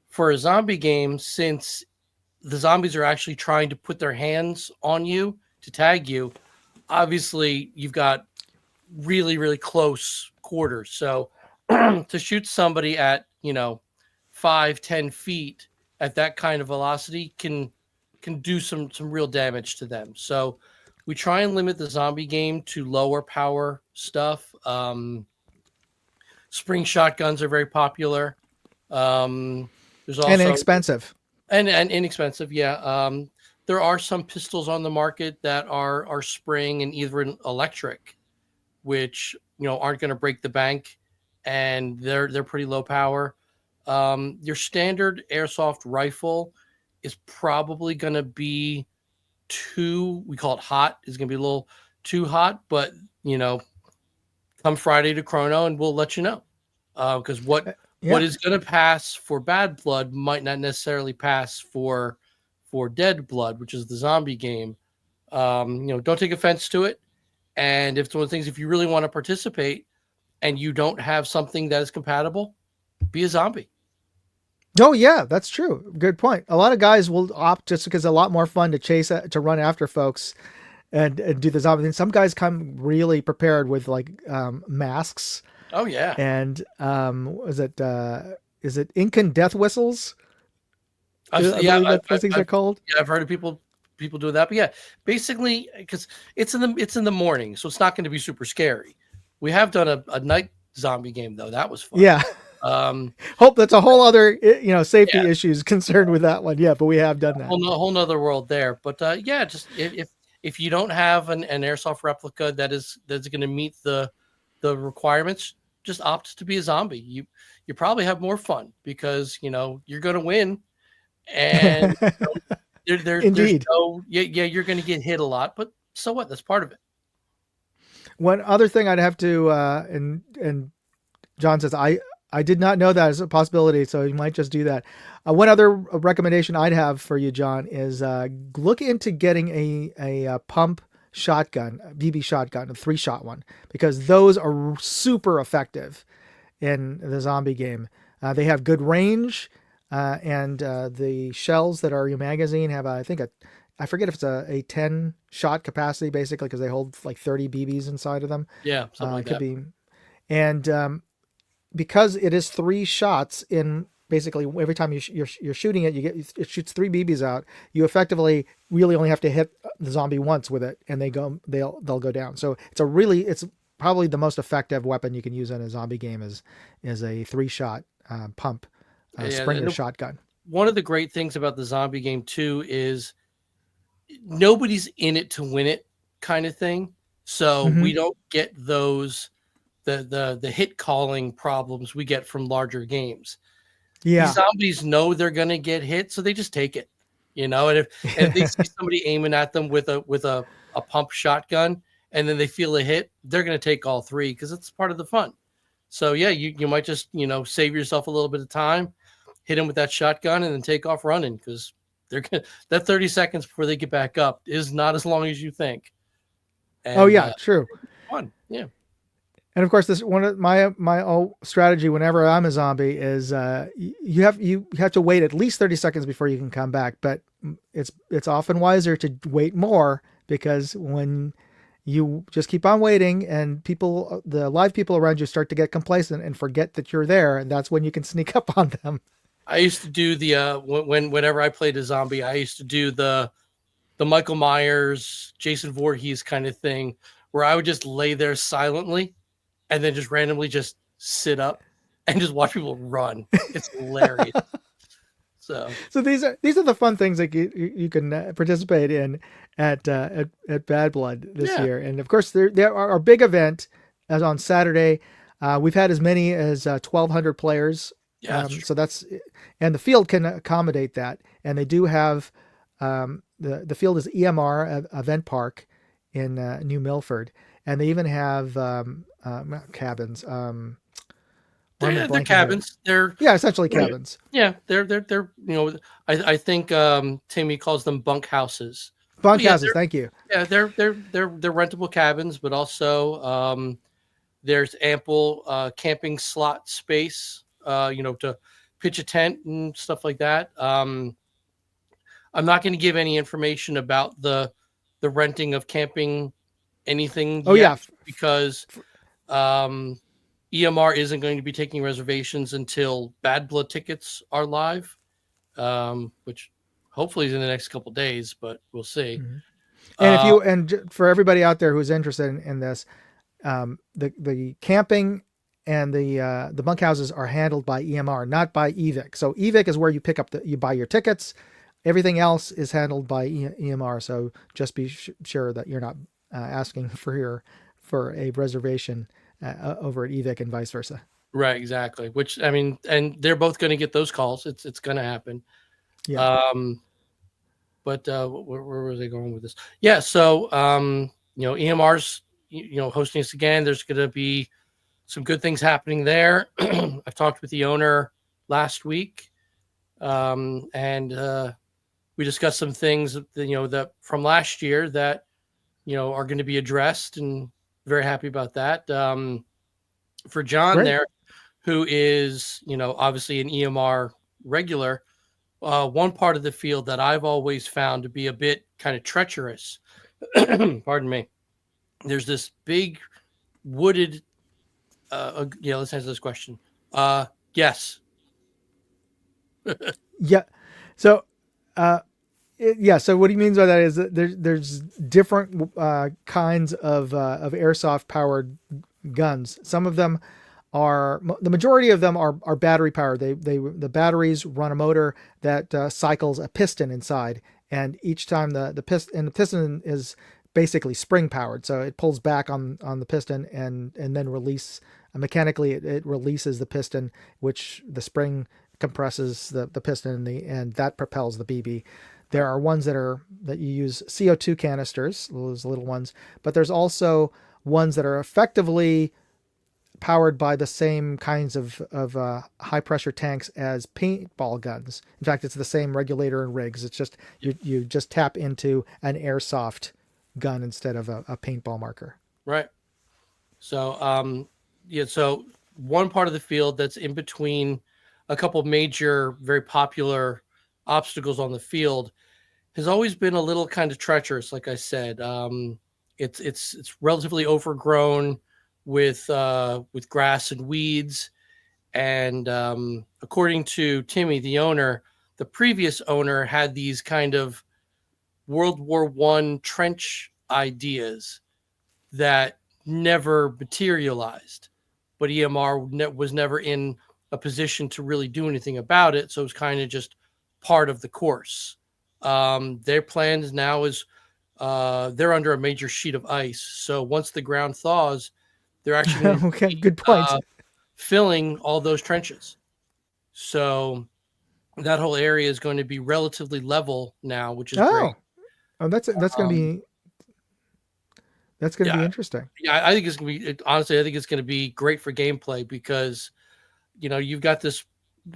For a zombie game, since the zombies are actually trying to put their hands on you to tag you, obviously you've got really, really close quarters. So to shoot somebody at 5-10 feet at that kind of velocity can do some real damage to them. So we try and limit the zombie game to lower power stuff. Spring shotguns are very popular. There's also And inexpensive. and inexpensive. Yeah. There are some pistols on the market that are spring and either electric, which aren't going to break the bank, and they're pretty low power. Your standard airsoft rifle is probably going to be we call it hot, is going to be a little too hot, but come Friday to Chrono and we'll let you know. Because what is going to pass for Bad Blood might not necessarily pass for Dead Blood, which is the zombie game. Don't take offense to it. And if it's one of the things, if you really want to participate and you don't have something that is compatible, be a zombie. Oh yeah, that's true. Good point. A lot of guys will opt just because it's a lot more fun to run after folks and do the zombie thing. Some guys come really prepared with like masks. Oh yeah. And is it ink and death whistles? I believe that's what things are called. Yeah, I've heard of people do that. But yeah, basically, because it's in the morning, so it's not going to be super scary. We have done a night zombie game though. That was fun. Yeah. Hope that's a whole other safety issues concerned with that one. Yeah, but we have done that. Whole nother world there. But yeah, just if you don't have an airsoft replica that's going to meet the requirements, just opt to be a zombie. You probably have more fun because you're going to win, and there's no you're going to get hit a lot, but so what? That's part of it. One other thing I'd have to and John says I did not know that as a possibility, so you might just do that. One other recommendation I'd have for you, John, is look into getting a pump shotgun, a BB shotgun, a 3-shot one, because those are super effective in the zombie game. They have good range, and the shells that are your magazine have, I forget if it's a 10 shot capacity, basically, because they hold like 30 BBs inside of them. Yeah, something like could that. be, and because it is 3 shots in basically every time you're shooting it, it shoots 3 BBs out. You effectively really only have to hit the zombie once with it, and they'll go down. So it's probably the most effective weapon you can use in a zombie game is a 3-shot pump Springer shotgun. One of the great things about the zombie game too is nobody's in it to win it kind of thing. So we don't get those the hit calling problems we get from larger games. Yeah. These zombies know they're gonna get hit, so they just take it. And if they see somebody aiming at them with a pump shotgun and then they feel a hit, they're gonna take all 3 because it's part of the fun. So yeah, you might just save yourself a little bit of time, hit them with that shotgun, and then take off running because they're gonna that 30 seconds before they get back up is not as long as you think. And, true. Fun, yeah. And of course, this one of my strategy whenever I'm a zombie is you have to wait at least 30 seconds before you can come back. But it's often wiser to wait more, because when you just keep on waiting and the live people around you start to get complacent and forget that you're there, and that's when you can sneak up on them. I used to do the whenever I played a zombie, I used to do the Michael Myers, Jason Voorhees kind of thing, where I would just lay there silently and then just randomly just sit up and just watch people run. It's hilarious. So these are the fun things that you can participate in at Bad Blood this year. And of course, there are our big event as on Saturday. We've had as many as 1,200 players. Yeah, so and the field can accommodate that. And they do have the field is EMR Event Park in New Milford, and they even have cabins. They're cabins. They're essentially cabins. Yeah, they're I think Timmy calls them bunk houses. Bunk houses. Thank you. Yeah, they're rentable cabins, but also there's ample camping slot space. To pitch a tent and stuff like that. I'm not going to give any information about the renting of camping anything yet, because EMR isn't going to be taking reservations until Bad Blood tickets are live, which hopefully is in the next couple of days, but we'll see. Mm-hmm. And for everybody out there who's interested in this, the camping and the bunkhouses are handled by EMR, not by EVIC. So EVIC is where you you buy your tickets. Everything else is handled by EMR. So just be sure that you're not asking for a reservation over at EVIC and vice versa. Right, exactly. Which, I mean, and they're both going to get those calls. It's going to happen. Yeah. But where was I going with this? Yeah. So, EMR's, hosting us again. There's going to be some good things happening there. I've talked with the owner last week, and we discussed some things that from last year that are going to be addressed, and very happy about that. For John there, who is obviously an EMR regular, one part of the field that I've always found to be a bit kind of treacherous, pardon me, there's this big wooded let's answer this question. Yes. Yeah. So so what he means by that is that there's different kinds of airsoft powered guns. Some of them the majority of them are battery powered. The batteries run a motor that cycles a piston inside, and each time the piston is basically spring powered, so it pulls back on the piston and then mechanically it releases the piston, which the spring compresses the piston and that propels the BB. There are ones that you use CO2 canisters, those little ones, but there's also ones that are effectively powered by the same kinds of high pressure tanks as paintball guns. In fact, it's the same regulator and rigs. It's just you just tap into an airsoft gun instead of a paintball marker. Right. So so one part of the field that's in between a couple of major, very popular obstacles on the field has always been a little kind of treacherous. Like I said, it's relatively overgrown with grass and weeds, And according to Timmy, the owner, the previous owner had these kind of World War I trench ideas that never materialized, but EMR was never in a position to really do anything about it. So it was kind of just part of the course. Their plan now is they're under a major sheet of ice. So once the ground thaws, they're actually going to Okay, good point. filling all those trenches. So that whole area is going to be relatively level now, which is great. Oh, that's going to be Yeah, interesting. yeah, I think it's gonna be honestly. I think it's gonna be great for gameplay because you've got this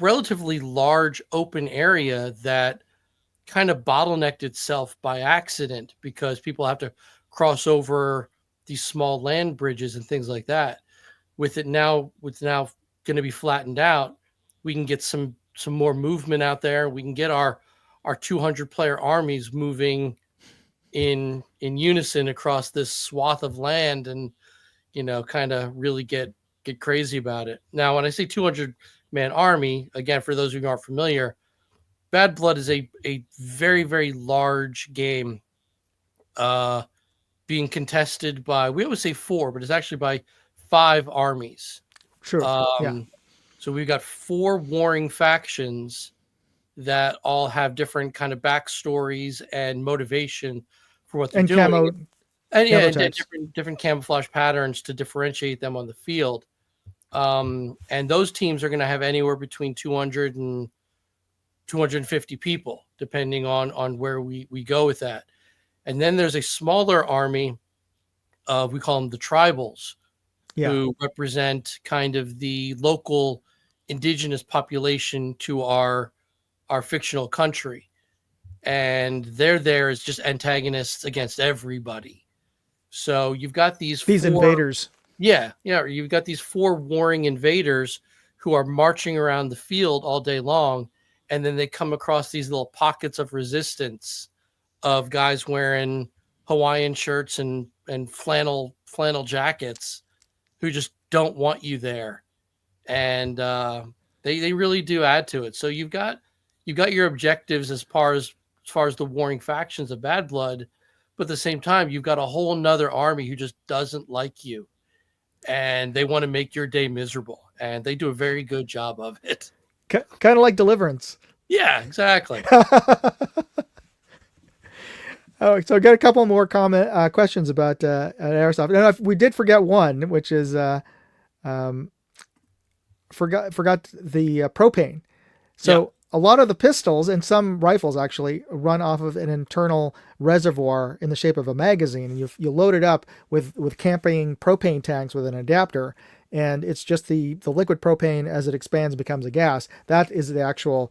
relatively large open area that kind of bottlenecked itself by accident because people have to cross over these small land bridges and things like that. With now going to be flattened out, we can get some more movement out there. We can get our 200 player armies moving in unison across this swath of land and kind of really get crazy about it. Now when I say 200 man army, again, for those who aren't familiar, Bad Blood is a very, very large game being contested by, we always say 4, but it's actually by 5 armies. True. Yeah. So we've got 4 warring factions that all have different kind of backstories and motivation for what they're doing. And different camouflage patterns to differentiate them on the field. And those teams are going to have anywhere between 200 and 250 people, depending on where we go with that. And then there's a smaller army of, we call them the tribals, who represent kind of the local indigenous population to our fictional country. And they're there as just antagonists against everybody. So you've got these invaders. Yeah. You've got these 4 warring invaders who are marching around the field all day long. And then they come across these little pockets of resistance of guys wearing Hawaiian shirts and flannel jackets who just don't want you there. And they really do add to it. So you've got your objectives as far as the warring factions of Bad Blood, but at the same time, you've got a whole nother army who just doesn't like you. And they want to make your day miserable. And they do a very good job of it. Kind of like Deliverance. Yeah, exactly. Oh, so I got a couple more questions about airsoft. And we did forget one, which is forgot the propane. So a lot of the pistols and some rifles actually run off of an internal reservoir in the shape of a magazine, and you load it up with camping propane tanks with an adapter, and it's just the liquid propane as it expands becomes a gas. That is the actual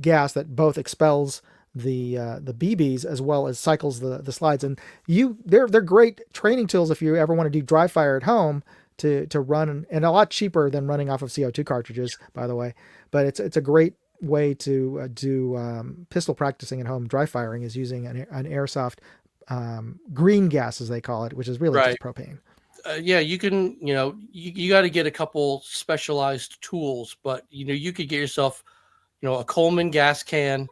gas that both expels the BBs as well as cycles the slides. And they're great training tools if you ever want to do dry fire at home to run, and a lot cheaper than running off of CO2 cartridges, by the way. But it's a great way to do pistol practicing at home. Dry firing is using an airsoft green gas, as they call it, which is really just propane. You can, you got to get a couple specialized tools, but you could get yourself, a Coleman gas can,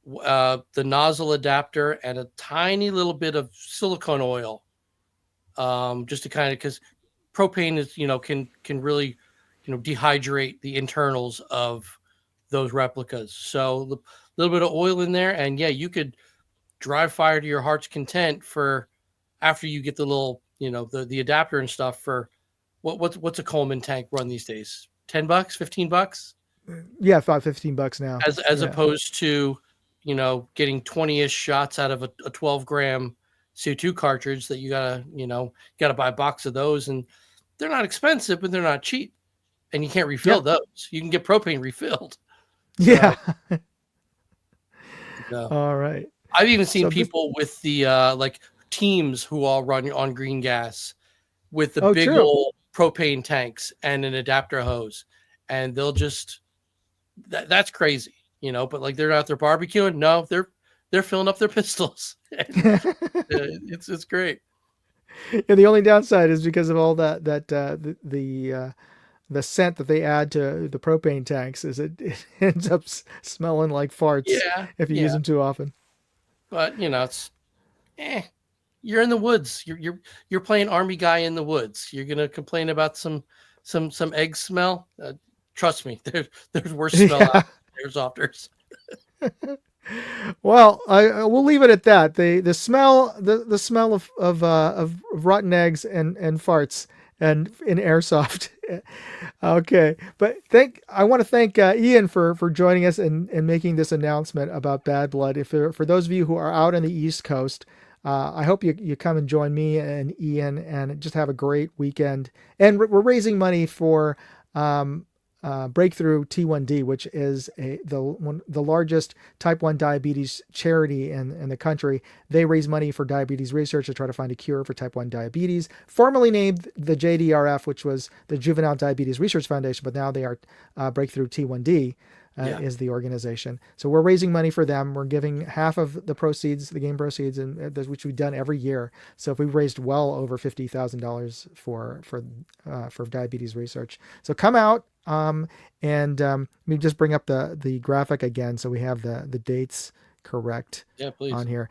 the nozzle adapter, and a tiny little bit of silicone oil, just to kind of, because propane is, can really, dehydrate the internals of those replicas. So a little bit of oil in there, and you could dry fire to your heart's content for after you get the little, the adapter and stuff for what's a Coleman tank run these days? $10, $15? Yeah, about $15 now. As opposed to, getting 20-ish shots out of a 12-gram CO2 cartridge that you gotta buy a box of those, and they're not expensive, but they're not cheap, and you can't refill those. You can get propane refilled. Yeah. So, all right. I've even seen people with the like teams who all run on green gas with the big old propane tanks and an adapter hose, and they'll just that's crazy, but like they're out there barbecuing. No, they're filling up their pistols. It's great. Yeah, the only downside is because of all the the scent that they add to the propane tanks is it ends up smelling like farts Yeah, if you use yeah. them too often. But it's you're in the woods. You're playing army guy in the woods. You're gonna complain about some egg smell. Trust me, there's worse smell Yeah. out there. There's ofters. Well, I we'll leave it at that. The smell the smell of rotten eggs and farts and in airsoft. Okay, but I want to thank Ian for joining us and making this announcement about Bad Blood. If for those of you who are out on the East Coast, I hope you come and join me and Ian and just have a great weekend. And we're raising money for Breakthrough T1D, which is the largest type 1 diabetes charity in the country. They raise money for diabetes research to try to find a cure for type 1 diabetes, formerly named the JDRF, which was the Juvenile Diabetes Research Foundation, but now they are Breakthrough T1D. Is the organization. So we're raising money for them. We're giving half of the proceeds, the game proceeds, and which we've done every year. So if we've raised well over $50,000 for diabetes research. So come out and let me just bring up the graphic again so we have the dates correct on here.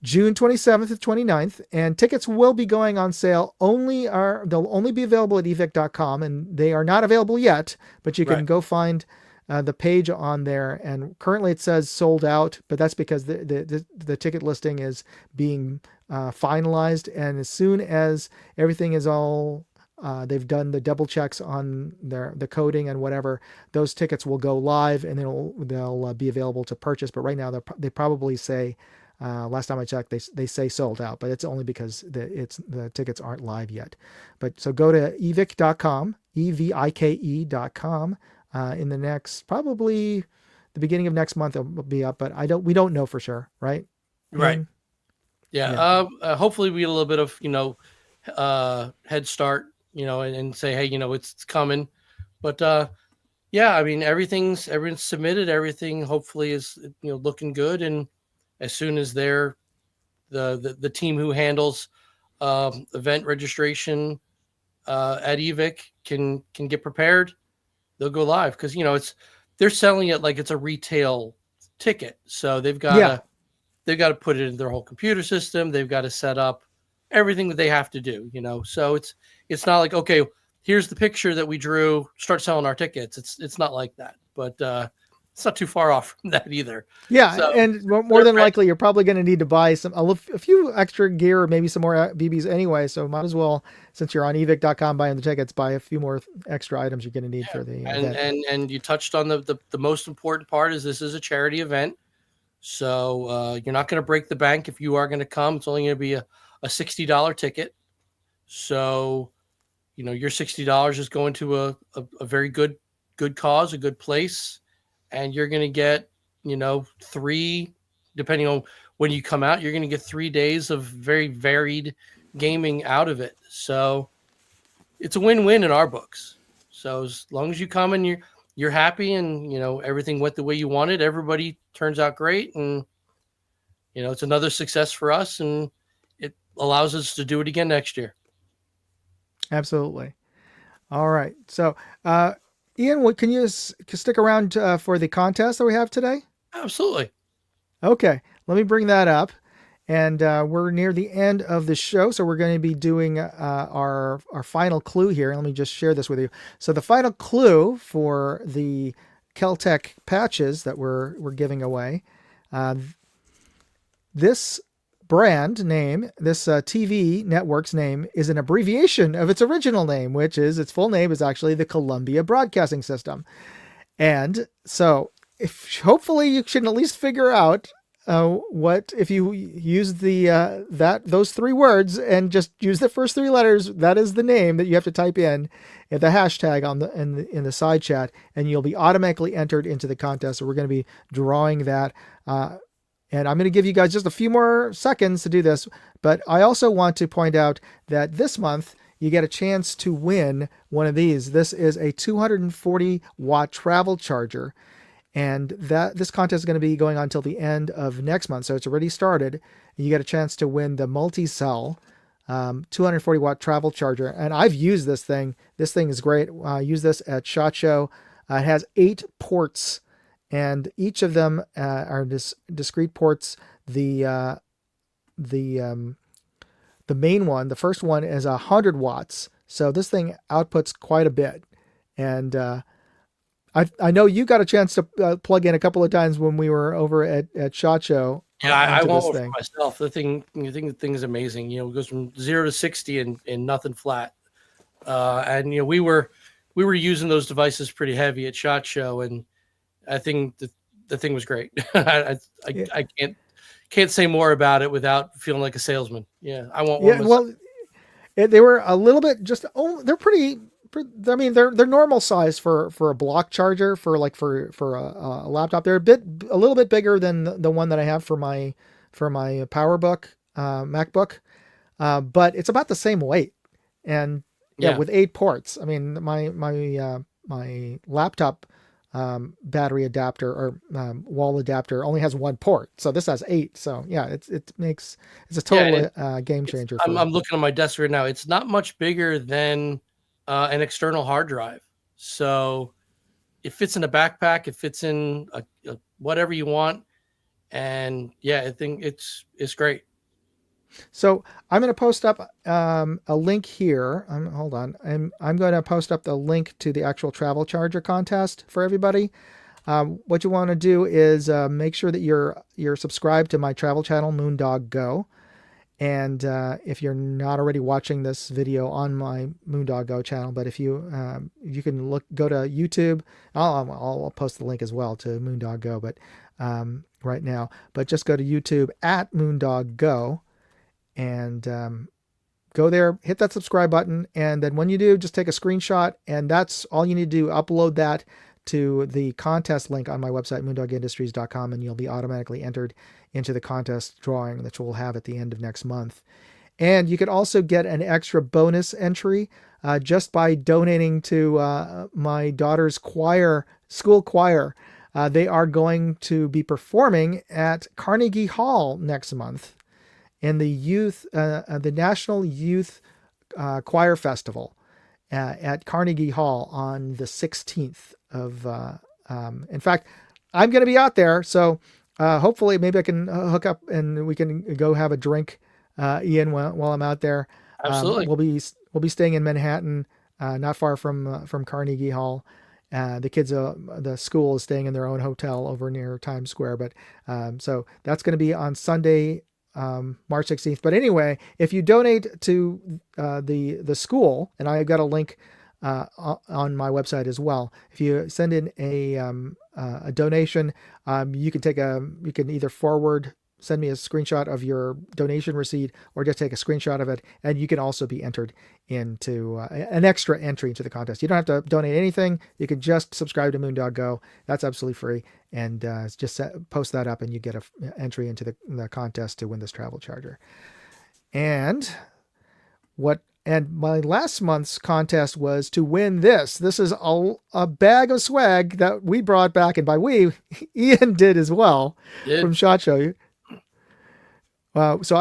June 27th to 29th, and tickets will be going on sale. They'll only be available at evic.com, and they are not available yet, but you can go find the page on there, and currently it says sold out, but that's because the ticket listing is being finalized, and as soon as everything is all they've done the double checks on the coding and whatever, those tickets will go live and they'll be available to purchase. But right now they probably say last time I checked they say sold out, but it's only because the tickets aren't live yet. But so go to evic.com, evike.com. In the next, probably the beginning of next month, it'll be up, but we don't know for sure, right? Right. Yeah. Hopefully we get a little bit of, head start, and say, hey, it's coming. But, I mean, everything's submitted. Everything hopefully is, looking good. And as soon as the team who handles, event registration, at EVIC can get prepared, they'll go live because they're selling it like it's a retail ticket, so they've got to put it in their whole computer system. They've got to set up everything that they have to do. So it's not like, okay, here's the picture that we drew, start selling our tickets. It's not like that, but it's not too far off from that either. Yeah, so, and more than likely, you're probably going to need to buy a few extra gear, or maybe some more BBs anyway. So might as well, since you're on evic.com buying the tickets, buy a few more extra items you're going to need for the event. And you touched on the most important part is this is a charity event. So you're not going to break the bank if you are going to come. It's only going to be a $60 ticket. So, your $60 is going to a very good cause, a good place. And you're going to get, 3, depending on when you come out, you're going to get 3 days of very varied gaming out of it. So it's a win-win in our books. So as long as you come and you're happy and, everything went the way you wanted, everybody turns out great. And, it's another success for us, and it allows us to do it again next year. Absolutely. All right. So, Ian, can you stick around for the contest that we have today? Absolutely. Okay, let me bring that up. And we're near the end of the show, so we're going to be doing our final clue here. Let me just share this with you. So the final clue for the Keltec patches that we're giving away, this brand name, this TV network's name, is an abbreviation of its original name, which is its full name is actually the Columbia Broadcasting System. And so hopefully you should at least figure out what if you use those 3 words and just use the first 3 letters, that is the name that you have to type in the hashtag in the side chat, and you'll be automatically entered into the contest. So we're going to be drawing that. And I'm going to give you guys just a few more seconds to do this. But I also want to point out that this month you get a chance to win one of these. This is a 240 watt travel charger. And this contest is going to be going on until the end of next month. So it's already started. You get a chance to win the multi-cell 240 watt travel charger. And I've used this thing. This thing is great. I use this at SHOT Show. It has 8 ports, and each of them are discrete ports. The main one, the first one, is 100 watts. So this thing outputs quite a bit. And I know you got a chance to plug in a couple of times when we were over at SHOT Show. Yeah, I won't for myself. The thing is amazing. You know, it goes from 0 to 60 in nothing flat. And you know, we were using those devices pretty heavy at SHOT Show, and I think the thing was great. I can't say more about it without feeling like a salesman. Yeah, I want one. Yeah, well, they were a little bit they're pretty. I mean, they're normal size for a block charger for a laptop. They're a little bit bigger than the one that I have for my PowerBook MacBook, but it's about the same weight. And with 8 ports. I mean, my laptop battery adapter or wall adapter only has 1 port, so this has 8. So yeah, it's a total game changer. I'm looking at my desk right now. It's not much bigger than an external hard drive, so it fits in a backpack. It fits in a whatever you want, and yeah, I think it's great. So I'm going to post up a link here. Hold on. I'm going to post up the link to the actual travel charger contest for everybody. What you want to do is make sure that you're subscribed to my travel channel, Moondog Go. And if you're not already watching this video on my Moondog Go channel, but if you can go to YouTube, I'll post the link as well to Moondog Go, but right now. But just go to YouTube at Moondog Go, and go there, hit that subscribe button, and then when you do, just take a screenshot, and that's all you need to do. Upload that to the contest link on my website, moondogindustries.com, and you'll be automatically entered into the contest drawing that we'll have at the end of next month. And you could also get an extra bonus entry just by donating to my daughter's school choir. They are going to be performing at Carnegie Hall next month in the National Youth Choir Festival at Carnegie Hall on the 16th of, in fact, I'm going to be out there. So hopefully maybe I can hook up and we can go have a drink, Ian, while I'm out there. Absolutely. We'll be staying in Manhattan, not far from Carnegie Hall. The school is staying in their own hotel over near Times Square, but so that's going to be on Sunday, March 16th. But anyway, if you donate to the school, and I've got a link on my website as well. If you send in a donation, you can either send me a screenshot of your donation receipt, or just take a screenshot of it, and you can also be entered into an extra entry into the contest. You don't have to donate anything. You can just subscribe to Moondog Go. That's absolutely free, and just post that up, and you get an entry into the contest to win this travel charger. And my last month's contest was to win this. This is a bag of swag that we brought back, and by we, Ian did as well from SHOT Show. So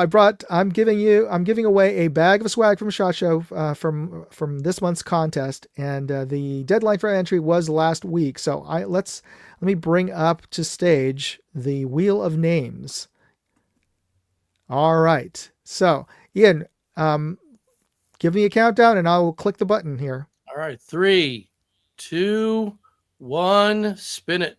I'm giving away a bag of swag from SHOT Show from this month's contest, and the deadline for entry was last week. So let me bring up to stage the wheel of names. All right. So Ian, give me a countdown, and I will click the button here. All right, 3, 2, 1, spin it.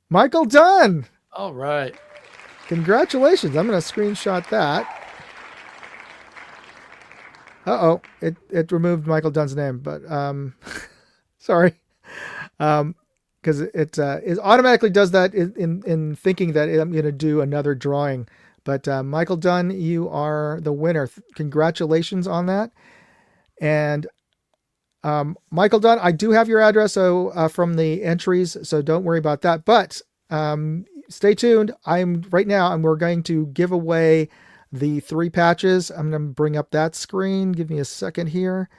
Michael Dunn. All right. Congratulations. I'm going to screenshot that. Uh-oh. It removed Michael Dunn's name, but sorry. Because it automatically does that in thinking that I'm going to do another drawing. But Michael Dunn, you are the winner. Congratulations on that. And Michael Dunn, I do have your address from the entries, so don't worry about that. But stay tuned. We're going to give away the 3 patches. I'm going to bring up that screen. Give me a second here,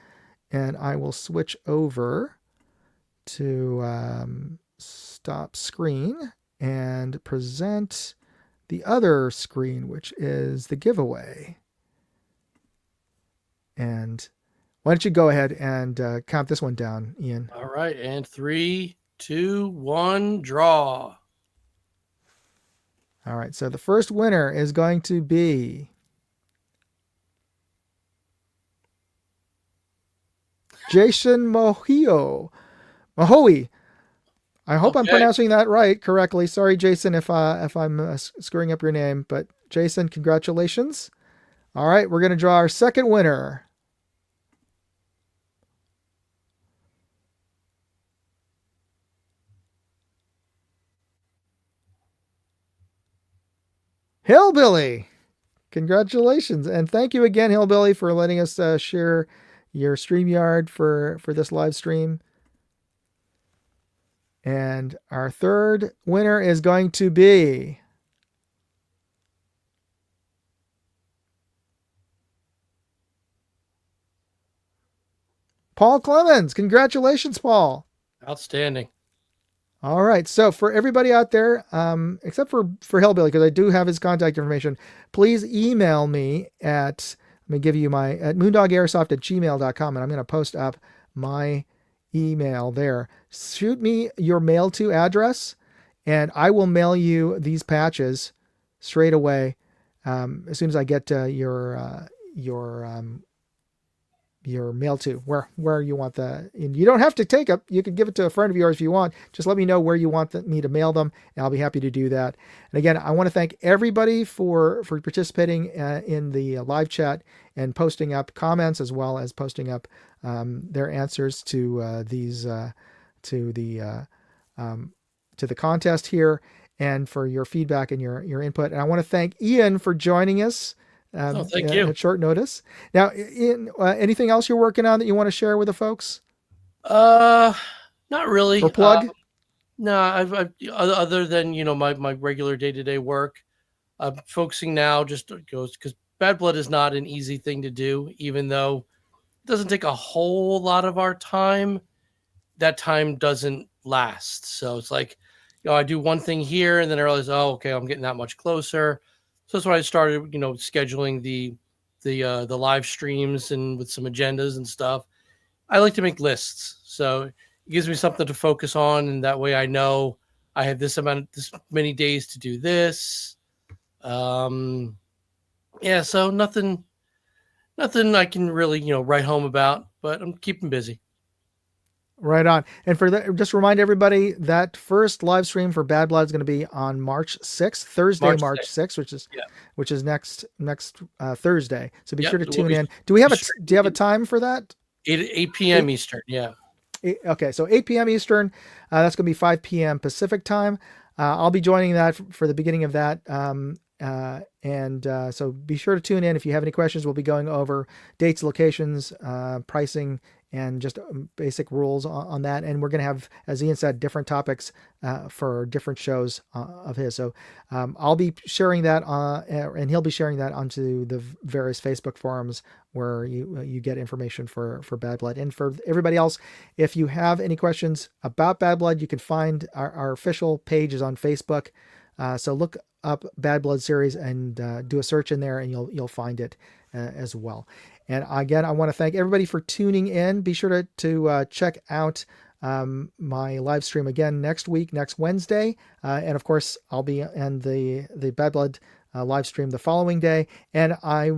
and I will switch over to stop screen and present the other screen, which is the giveaway. And why don't you go ahead and count this one down, Ian? All right. And 3, 2, 1, draw. All right. So the first winner is going to be Jason Mahoe. I hope I'm pronouncing that correctly. Sorry, Jason, if I'm screwing up your name. But Jason, congratulations. All right, we're going to draw our second winner. Hillbilly. Congratulations. And thank you again, Hillbilly, for letting us share your StreamYard for this live stream. And our third winner is going to be Paul Clemens. Congratulations, Paul. Outstanding. All right. So for everybody out there, except for Hillbilly, because I do have his contact information, please email me at moondogairsoft@gmail.com, and I'm going to post up my email there. Shoot me your mail to address, and I will mail you these patches straight away as soon as I get your mail to where you want and you don't have to take it. You can give it to a friend of yours if you want. Just let me know where you want me to mail them, and I'll be happy to do that. And again, I want to thank everybody for participating in the live chat and posting up comments, as well as posting up their answers to the contest here, and for your feedback and your input. And I want to thank Ian for joining us. Thank you. At short notice. Now, anything else you're working on that you want to share with the folks? Not really. Or plug? No, I've other than my regular day-to-day work. I'm focusing now just because Bad Blood is not an easy thing to do, even though it doesn't take a whole lot of our time. That time doesn't last. So it's like, I do one thing here, and then I realize, okay, I'm getting that much closer. So that's when I started, scheduling the live streams and with some agendas and stuff. I like to make lists, so it gives me something to focus on, and that way I know I have this many days to do this. So nothing I can really write home about, but I'm keeping busy. Right on. And just remind everybody that first live stream for Bad Blood is going to be on March 6th, Thursday, March 6th, which is next Thursday. So be sure to tune in. Do you have a time for that? 8 p.m. Eastern. Yeah. Okay. So 8 p.m. Eastern, that's going to be 5 p.m. Pacific time. I'll be joining that for the beginning of that. So be sure to tune in. If you have any questions, we'll be going over dates, locations, pricing, and just basic rules on that. And we're going to have, as Ian said, different topics for different shows of his. So I'll be sharing that, and he'll be sharing that onto the various Facebook forums where you get information for Bad Blood. And for everybody else, if you have any questions about Bad Blood, you can find our official page is on Facebook. So look up Bad Blood series and do a search in there, and you'll find it as well. And again, I want to thank everybody for tuning in. Be sure to check out my live stream again next Wednesday. And of course, I'll be in the Bad Blood live stream the following day. And I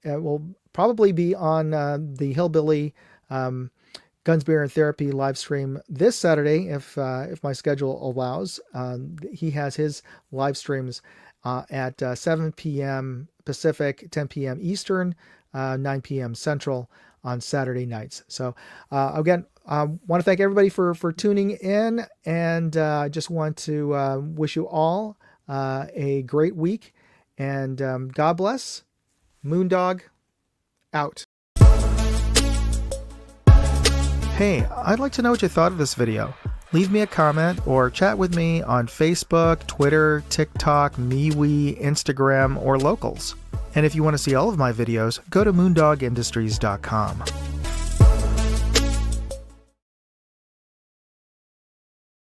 will probably be on the Hillbilly Guns, Beer, and Therapy live stream this Saturday, if my schedule allows. He has his live streams at 7 p.m. Pacific, 10 p.m. Eastern, 9 p.m. Central on Saturday nights. So again, I want to thank everybody for tuning in, and I just want to wish you all a great week, and God bless. Moondog out. Hey, I'd like to know what you thought of this video. Leave me a comment or chat with me on Facebook, Twitter, TikTok, MeWe, Instagram, or Locals. And if you want to see all of my videos, go to moondogindustries.com.